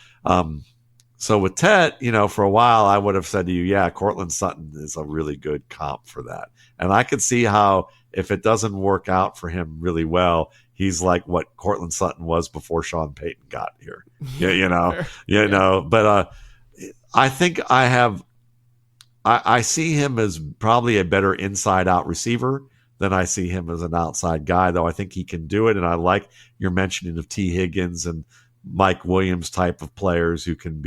B: so with Tet, for a while I would have said to you, Cortland Sutton is a really good comp for that. And I could see how if it doesn't work out for him really well, he's like what Cortland Sutton was before Sean Payton got here. But I think I see him as probably a better inside out receiver than I see him as an outside guy, though I think he can do it. And I like your mentioning of T. Higgins and Mike Williams type of players who can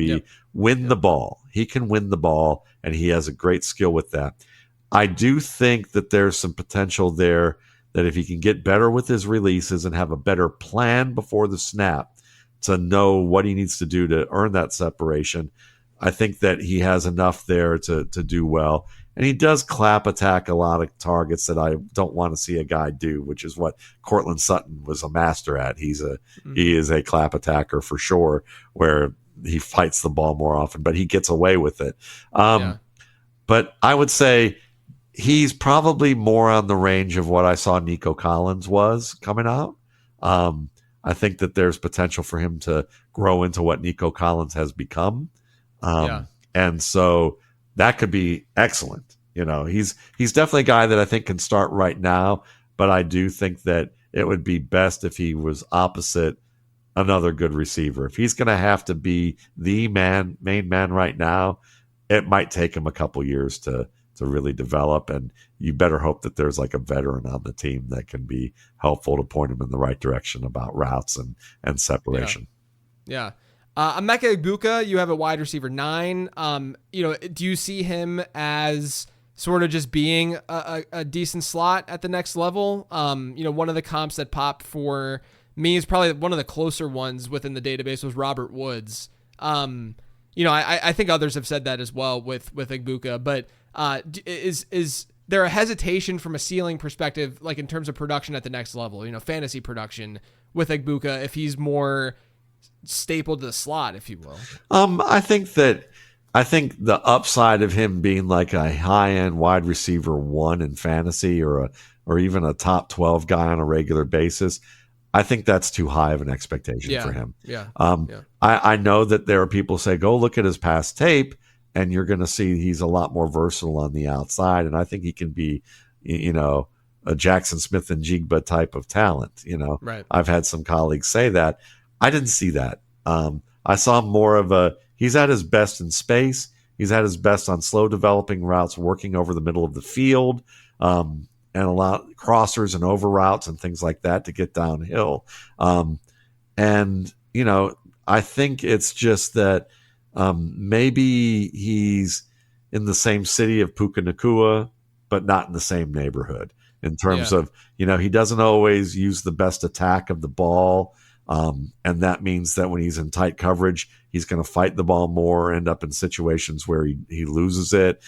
B: win the ball. He can win the ball, and he has a great skill with that. I do think that there's some potential there that if he can get better with his releases and have a better plan before the snap to know what he needs to do to earn that separation, I think that he has enough there to do well. And he does clap attack a lot of targets that I don't want to see a guy do, which is what Cortland Sutton was a master at. He is a clap attacker for sure, where he fights the ball more often, but he gets away with it. But I would say he's probably more on the range of what I saw Nico Collins was coming out. I I think that there's potential for him to grow into what Nico Collins has become. And so that could be excellent. He's definitely a guy that I think can start right now, but I do think that it would be best if he was opposite another good receiver. If he's going to have to be the main man right now, it might take him a couple years to really develop, and you better hope that there's like a veteran on the team that can be helpful to point him in the right direction about routes and separation.
A: Yeah. Emeka Egbuka, you have a wide receiver 9. Do you see him as sort of just being a decent slot at the next level? One of the comps that popped for me is probably one of the closer ones within the database was Robert Woods. I think others have said that as well with Egbuka, but is there a hesitation from a ceiling perspective, like in terms of production at the next level, fantasy production with Egbuka, if he's more stapled to the slot, if you will?
B: I think the upside of him being like a high-end wide receiver 1 in fantasy or even a top 12 guy on a regular basis, I think that's too high of an expectation for him. I know that there are people who say, go look at his past tape, and you're going to see he's a lot more versatile on the outside. And I think he can be, a Jackson Smith and Jigba type of talent.
A: Right.
B: I've had some colleagues say that. I didn't see that. I saw more of he's at his best in space. He's at his best on slow developing routes, working over the middle of the field, and a lot of crossers and over routes and things like that to get downhill. I think it's just that maybe he's in the same city of Puka Nacua, but not in the same neighborhood in terms of, he doesn't always use the best attack of the ball. And that means that when he's in tight coverage, he's going to fight the ball more, end up in situations where he loses it.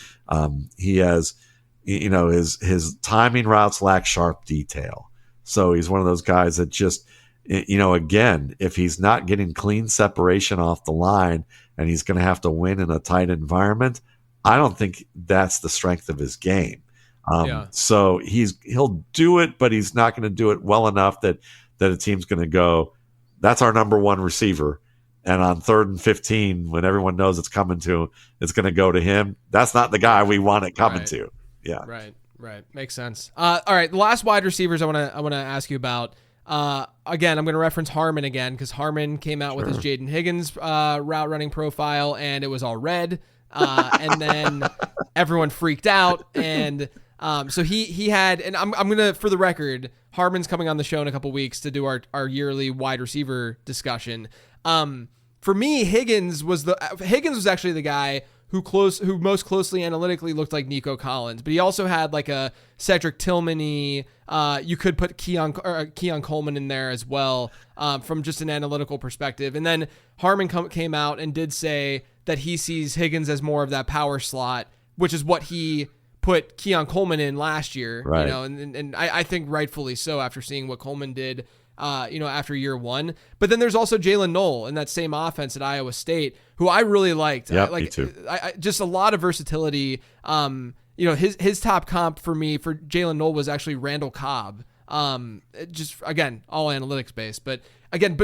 B: He has, his timing routes lack sharp detail. So he's one of those guys that just, again, if he's not getting clean separation off the line and he's going to have to win in a tight environment, I don't think that's the strength of his game. So he'll do it, but he's not going to do it well enough that a team's going to go, that's our number 1 receiver. And on 3rd and 15, when everyone knows it's coming to, it's going to go to him. That's not the guy we want it coming to. Yeah.
A: Right. Makes sense. All right. The last wide receivers I want to ask you about. Again, I'm going to reference Harmon again because Harmon came out with his Jaden Higgins route running profile, and it was all red. And then everyone freaked out, and so he had. And I'm gonna, for the record, Harmon's coming on the show in a couple weeks to do our yearly wide receiver discussion. For me, Higgins was actually the guy who most closely analytically looked like Nico Collins, but he also had like a Cedric Tillman-y. You could put Keon Coleman in there as well, from just an analytical perspective. And then Harmon came out and did say that he sees Higgins as more of that power slot, which is what he put Keon Coleman in last year.
B: Right.
A: And I think rightfully so after seeing what Coleman did, after year 1. But then there's also Jalen Knoll in that same offense at Iowa State, who I really liked.
B: Yeah, me too.
A: I just a lot of versatility. His top comp for me for Jalen Knoll was actually Randall Cobb. Just again, all analytics based, but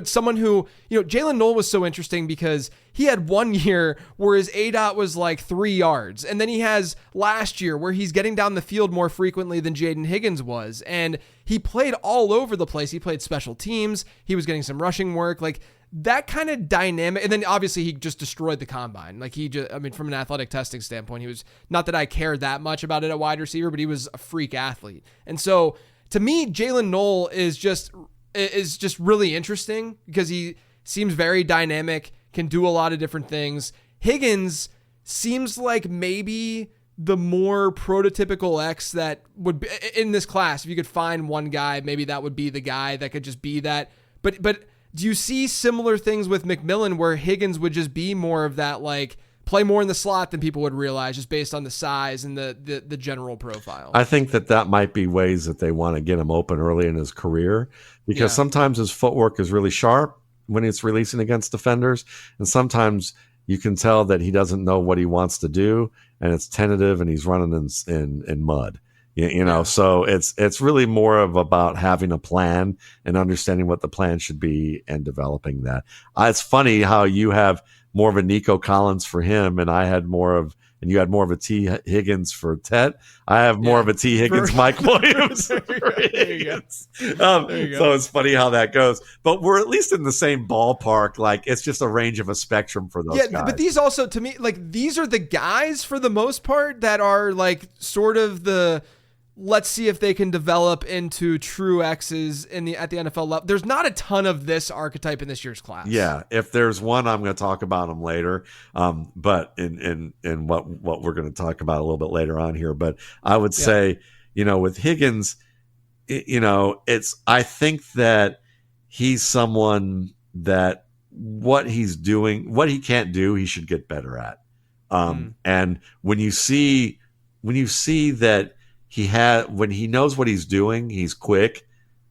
A: someone who, Jalen Knoll was so interesting because he had 1 year where his ADOT was like 3 yards. And then he has last year where he's getting down the field more frequently than Jaden Higgins was. And he played all over the place. He played special teams. He was getting some rushing work, like that kind of dynamic. And then obviously he just destroyed the combine. Like from an athletic testing standpoint, he was, not that I care that much about it at wide receiver, but he was a freak athlete. And so to me, Jalen Knoll is just really interesting because he seems very dynamic, can do a lot of different things. Higgins seems like maybe the more prototypical X that would be in this class. If you could find one guy, maybe that would be the guy that could just be that. But do you see similar things with McMillan where Higgins would just be more of that, like play more in the slot than people would realize just based on the size and the general profile?
B: I think that might be ways that they want to get him open early in his career because sometimes his footwork is really sharp when it's releasing against defenders. And sometimes you can tell that he doesn't know what he wants to do and it's tentative and he's running in mud. You know, so it's really more of about having a plan and understanding what the plan should be and developing that. It's funny how you have more of a Nico Collins for him, and you had more of a T Higgins for Tet. I have more of a T Higgins, Mike Williams. So it's funny how that goes, but we're at least in the same ballpark. Like, it's just a range of a spectrum for those guys.
A: But these also, to me, like, these are the guys for the most part that are like sort of the, let's see if they can develop into true X's at the NFL level. There's not a ton of this archetype in this year's class.
B: Yeah, if there's one, I'm going to talk about them later. But in what we're going to talk about a little bit later on here. But I would say, with Higgins, I think that he's someone that what he's doing, what he can't do, he should get better at. And when you see that when he knows what he's doing, he's quick,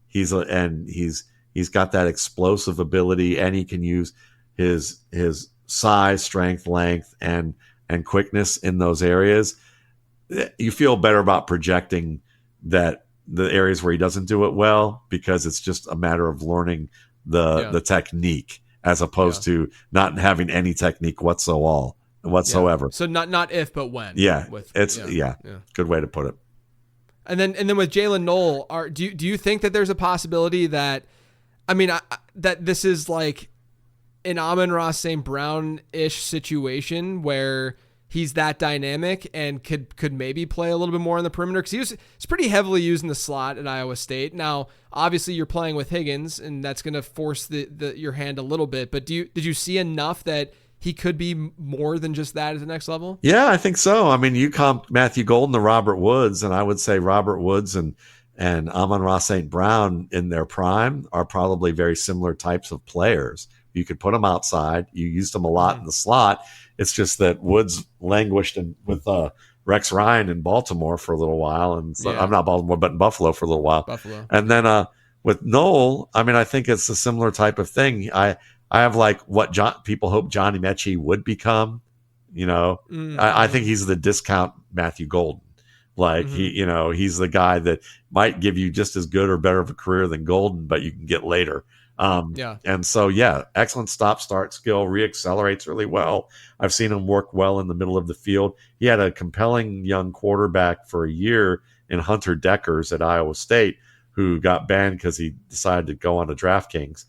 B: he's got that explosive ability, and he can use his size, strength, length, and quickness in those areas. You feel better about projecting that the areas where he doesn't do it well, because it's just a matter of learning the technique, as opposed to not having any technique whatsoever.
A: Yeah. So not if, but when.
B: Yeah, good way to put it.
A: And then with Jalen Knoll, do you think that there's a possibility that, that this is like an Amon-Ra St. Brown-ish situation where he's that dynamic and could maybe play a little bit more on the perimeter? Because he's pretty heavily used in the slot at Iowa State. Now, obviously, you're playing with Higgins, and that's going to force your hand a little bit. But did you see enough that he could be more than just that at the next level?
B: Yeah, I think so. You comp Matthew Golden to Robert Woods, and I would say Robert Woods and Amon-Ra St. Brown in their prime are probably very similar types of players. You could put them outside. You used them a lot in the slot. It's just that Woods languished with Rex Ryan in Baltimore for a little while, and I'm not Baltimore, but in Buffalo for a little while. And then with Knoll, I think it's a similar type of thing. I have like what people hope Johnny Mechie would become. I think he's the discount Matthew Golden. Like he's the guy that might give you just as good or better of a career than Golden, but you can get later. And so, excellent stop-start skill, reaccelerates really well. I've seen him work well in the middle of the field. He had a compelling young quarterback for a year in Hunter Deckers at Iowa State, who got banned because he decided to go on to DraftKings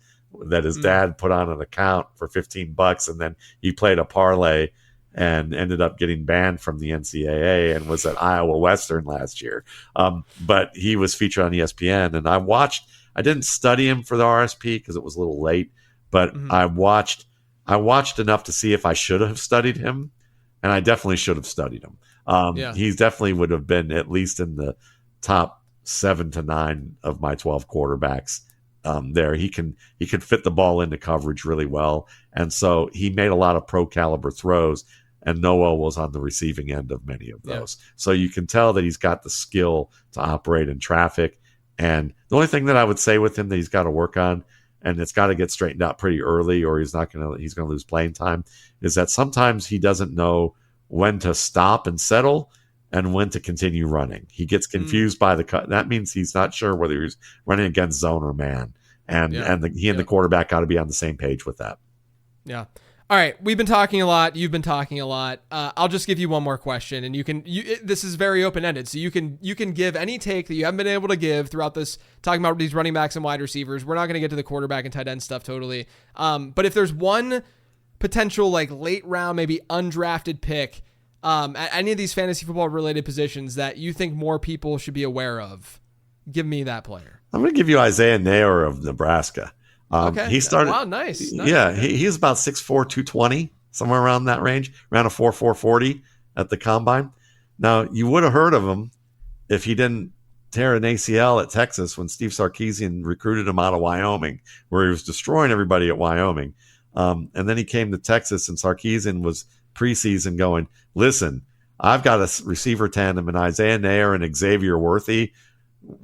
B: that his dad put on an account for $15, and then he played a parlay and ended up getting banned from the NCAA and was at Iowa Western last year. But he was featured on ESPN, and I didn't study him for the RSP because it was a little late, but I watched enough to see if I should have studied him, and I definitely should have studied him. He definitely would have been at least in the top 7 to 9 of my 12 quarterbacks. There, he could fit the ball into coverage really well, and so he made a lot of pro caliber throws, and Noah was on the receiving end of many of those. So you can tell that he's got the skill to operate in traffic. And the only thing that I would say with him that he's got to work on, and it's got to get straightened out pretty early, or he's going to lose playing time, is that sometimes he doesn't know when to stop and settle and when to continue running. He gets confused by the cut. That means he's not sure whether he's running against zone or man. And the quarterback got to be on the same page with that.
A: Yeah. All right. We've been talking a lot. You've been talking a lot. I'll just give you one more question, and this is very open-ended. So you can give any take that you haven't been able to give throughout this, talking about these running backs and wide receivers. We're not going to get to the quarterback and tight end stuff totally. But if there's one potential like late round, maybe undrafted pick at any of these fantasy football related positions that you think more people should be aware of, give me that player.
B: I'm going to give you Isaiah Nair of Nebraska.
A: Okay.
B: He started.
A: Wow, nice.
B: Yeah, he was about 6'4", 220, somewhere around that range, around a 4.4 40 at the combine. Now, you would have heard of him if he didn't tear an ACL at Texas when Steve Sarkisian recruited him out of Wyoming, where he was destroying everybody at Wyoming. And then he came to Texas, and Sarkisian was preseason going, listen, I've got a receiver tandem in Isaiah Nair and Xavier Worthy.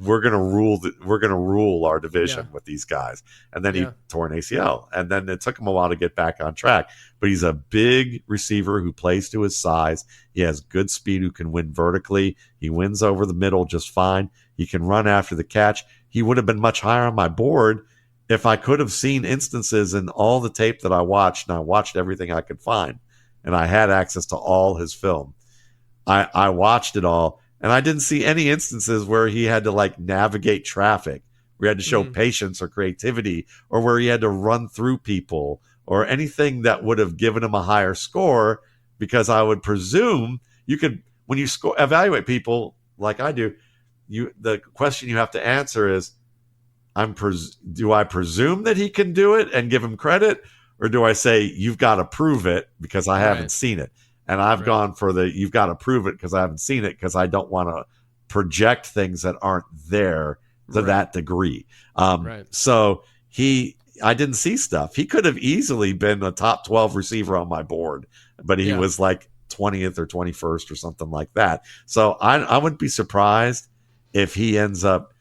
B: we're gonna rule our division with these guys. And then he tore an ACL, and then it took him a while to get back on track. But he's a big receiver who plays to his size. He has good speed, who can win vertically. He wins over the middle just fine. He can run after the catch. He would have been much higher on my board if I could have seen instances in all the tape that I watched, and I watched everything I could find, and I had access to all his film. I watched it all, and I didn't see any instances where he had to like navigate traffic, where he had to show patience or creativity, or where he had to run through people, or anything that would have given him a higher score. Because I would presume you could, when you evaluate people like I do, the question you have to answer is, do I presume that he can do it and give him credit, or do I say you've got to prove it because I haven't seen it? And I've gone for you've got to prove it because I haven't seen it, because I don't want to project things that aren't there to that degree. So I didn't see stuff. He could have easily been a top 12 receiver on my board, but he was like 20th or 21st or something like that. So I wouldn't be surprised if he ends up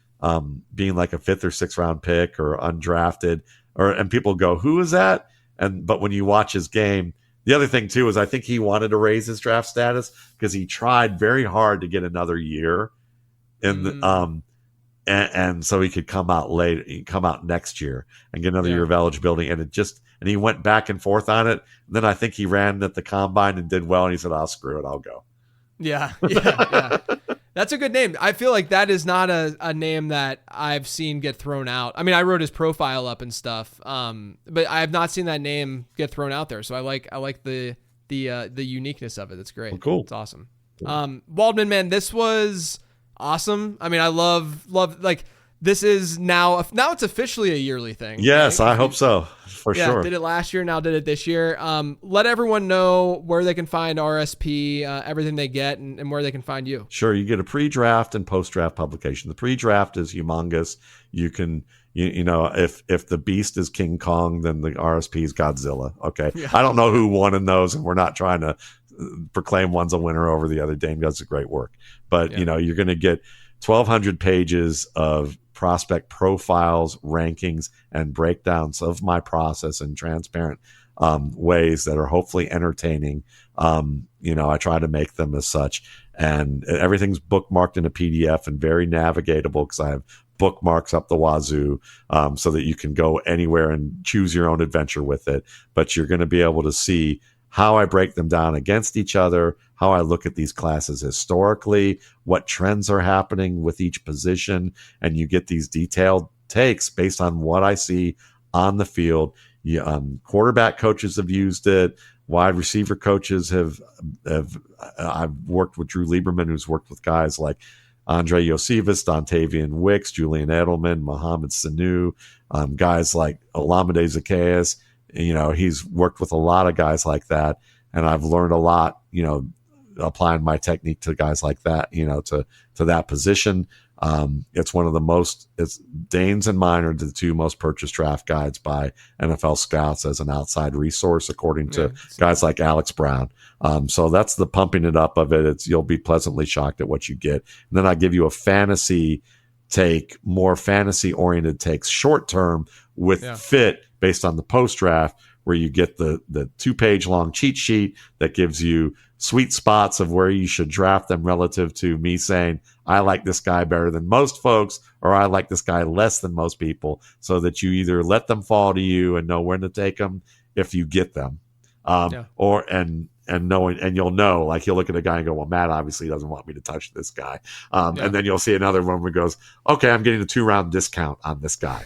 B: being like a 5th or 6th round pick or undrafted, and people go, who is that? But when you watch his game, the other thing too is I think he wanted to raise his draft status because he tried very hard to get another year and so he could come out next year and get another year of eligibility. And he went back and forth on it. And then I think he ran at the combine and did well, and he said, "I'll screw it, I'll go." Yeah.
A: That's a good name. I feel like that is not a name that I've seen get thrown out. I mean, I wrote his profile up and stuff, but I have not seen that name get thrown out there. So I like the uniqueness of it. It's great.
B: Well, cool.
A: It's awesome. Waldman, man, this was awesome. I mean, I love like this is now it's officially a yearly thing.
B: Yes, right? I hope so. For sure.
A: Did it last year, now did it this year. Let everyone know where they can find RSP, everything they get, and where they can find you.
B: Sure. You get a pre-draft and post-draft publication. The pre-draft is humongous. You can, if the beast is King Kong, then the RSP is Godzilla. Okay. Yeah. I don't know who won in those, and we're not trying to proclaim one's a winner over the other. Dane does great work. But, you're going to get 1,200 pages of prospect profiles, rankings, and breakdowns of my process in transparent ways that are hopefully entertaining. I try to make them as such, and everything's bookmarked in a PDF and very navigatable because I have bookmarks up the wazoo, so that you can go anywhere and choose your own adventure with it. But you're going to be able to see how I break them down against each other, how I look at these classes historically, what trends are happening with each position, and you get these detailed takes based on what I see on the field. Quarterback coaches have used it. Wide receiver coaches have. I've worked with Drew Lieberman, who's worked with guys like Andre Yosivas, Dontavian Wicks, Julian Edelman, Mohamed Sanu, guys like Olamide Zacchaeus. He's worked with a lot of guys like that, and I've learned a lot, applying my technique to guys like that, to that position. It's one of the most, Dane's and mine are the two most purchased draft guides by NFL scouts as an outside resource, according to guys like Alex Brown. So that's the pumping it up of it. You'll be pleasantly shocked at what you get. And then I give you a fantasy take, more fantasy oriented takes, short term with fit based on the post draft, where you get the 2-page long cheat sheet that gives you sweet spots of where you should draft them relative to me saying, I like this guy better than most folks, or I like this guy less than most people, so that you either let them fall to you and know when to take them if you get them, and you'll know, like you'll look at a guy and go, well, Matt obviously doesn't want me to touch this guy. And then you'll see another one where goes, okay, I'm getting a 2-round discount on this guy,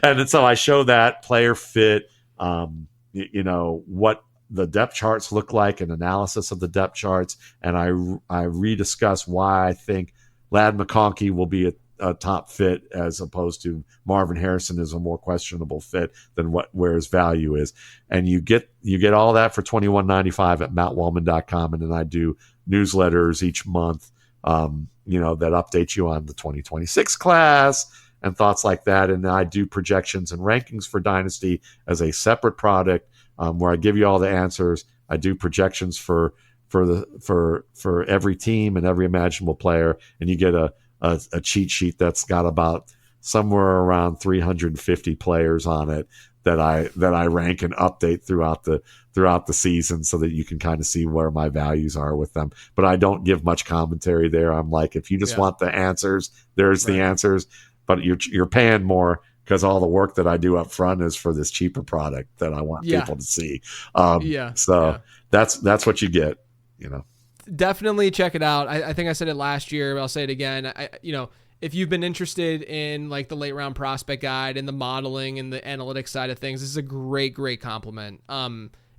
B: And so I show that player fit, what the depth charts look like, an analysis of the depth charts. And I rediscuss why I think Ladd McConkey will be a top fit, as opposed to Marvin Harrison is a more questionable fit than where his value is. And you get all that for $21.95 at mattwallman.com. And then I do newsletters each month, that update you on the 2026 class and thoughts like that. And I do projections and rankings for Dynasty as a separate product, where I give you all the answers. I do projections for every team and every imaginable player, and you get a a cheat sheet that's got about somewhere around 350 players on it that I rank and update throughout the season so that you can kind of see where my values are with them. But I don't give much commentary there. I'm like, if you just want the answers, there's the answers, but you're paying more because all the work that I do up front is for this cheaper product that I want people to see. So that's what you get,
A: Definitely check it out. I think I said it last year, but I'll say it again. If you've been interested in like the late round prospect guide and the modeling and the analytics side of things, this is a great compliment.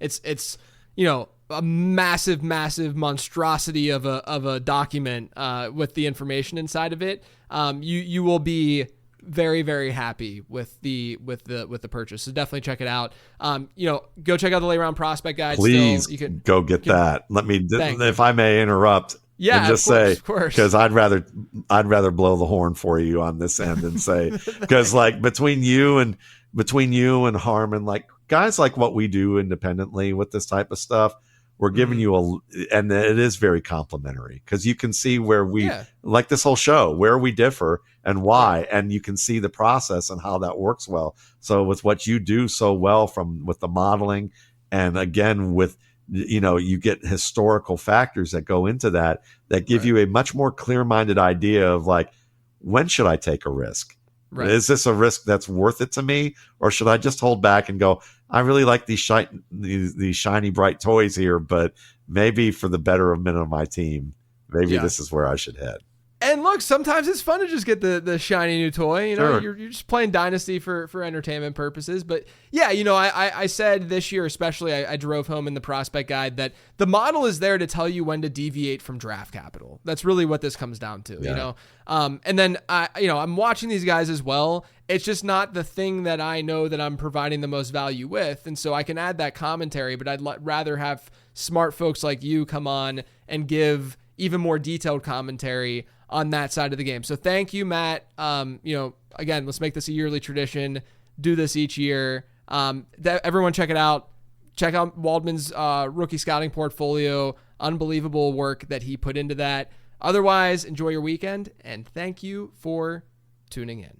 A: It's a massive monstrosity of a document with the information inside of it. You will be very, very happy with the purchase. So definitely check it out. Go check out the late round prospect guide.
B: Please go get that. Let me, if I may interrupt.
A: Yeah,
B: and just
A: of course.
B: Because I'd rather blow the horn for you on this end and say, because like between you and Harmon, like guys like what we do independently with this type of stuff, we're giving you and it is very complimentary because you can see where we like this whole show, where we differ and why, and you can see the process and how that works well. So with what you do so well with the modeling, and again with you get historical factors that go into that give you a much more clear-minded idea of like, when should I take a risk? Right. Is this a risk that's worth it to me? Or should I just hold back and go, I really like these shiny, bright toys here, but maybe for the betterment of my team, maybe this is where I should head.
A: And look, sometimes it's fun to just get the shiny new toy. You're just playing Dynasty for entertainment purposes. But yeah, I said this year especially, I drove home in the prospect guide that the model is there to tell you when to deviate from draft capital. That's really what this comes down to. And then I'm watching these guys as well. It's just not the thing that I know that I'm providing the most value with, and so I can add that commentary. But I'd rather have smart folks like you come on and give even more detailed commentary on that side of the game. So thank you, Matt. Again, let's make this a yearly tradition. Do this each year. Everyone check it out. Check out Waldman's rookie scouting portfolio. Unbelievable work that he put into that. Otherwise, enjoy your weekend, and thank you for tuning in.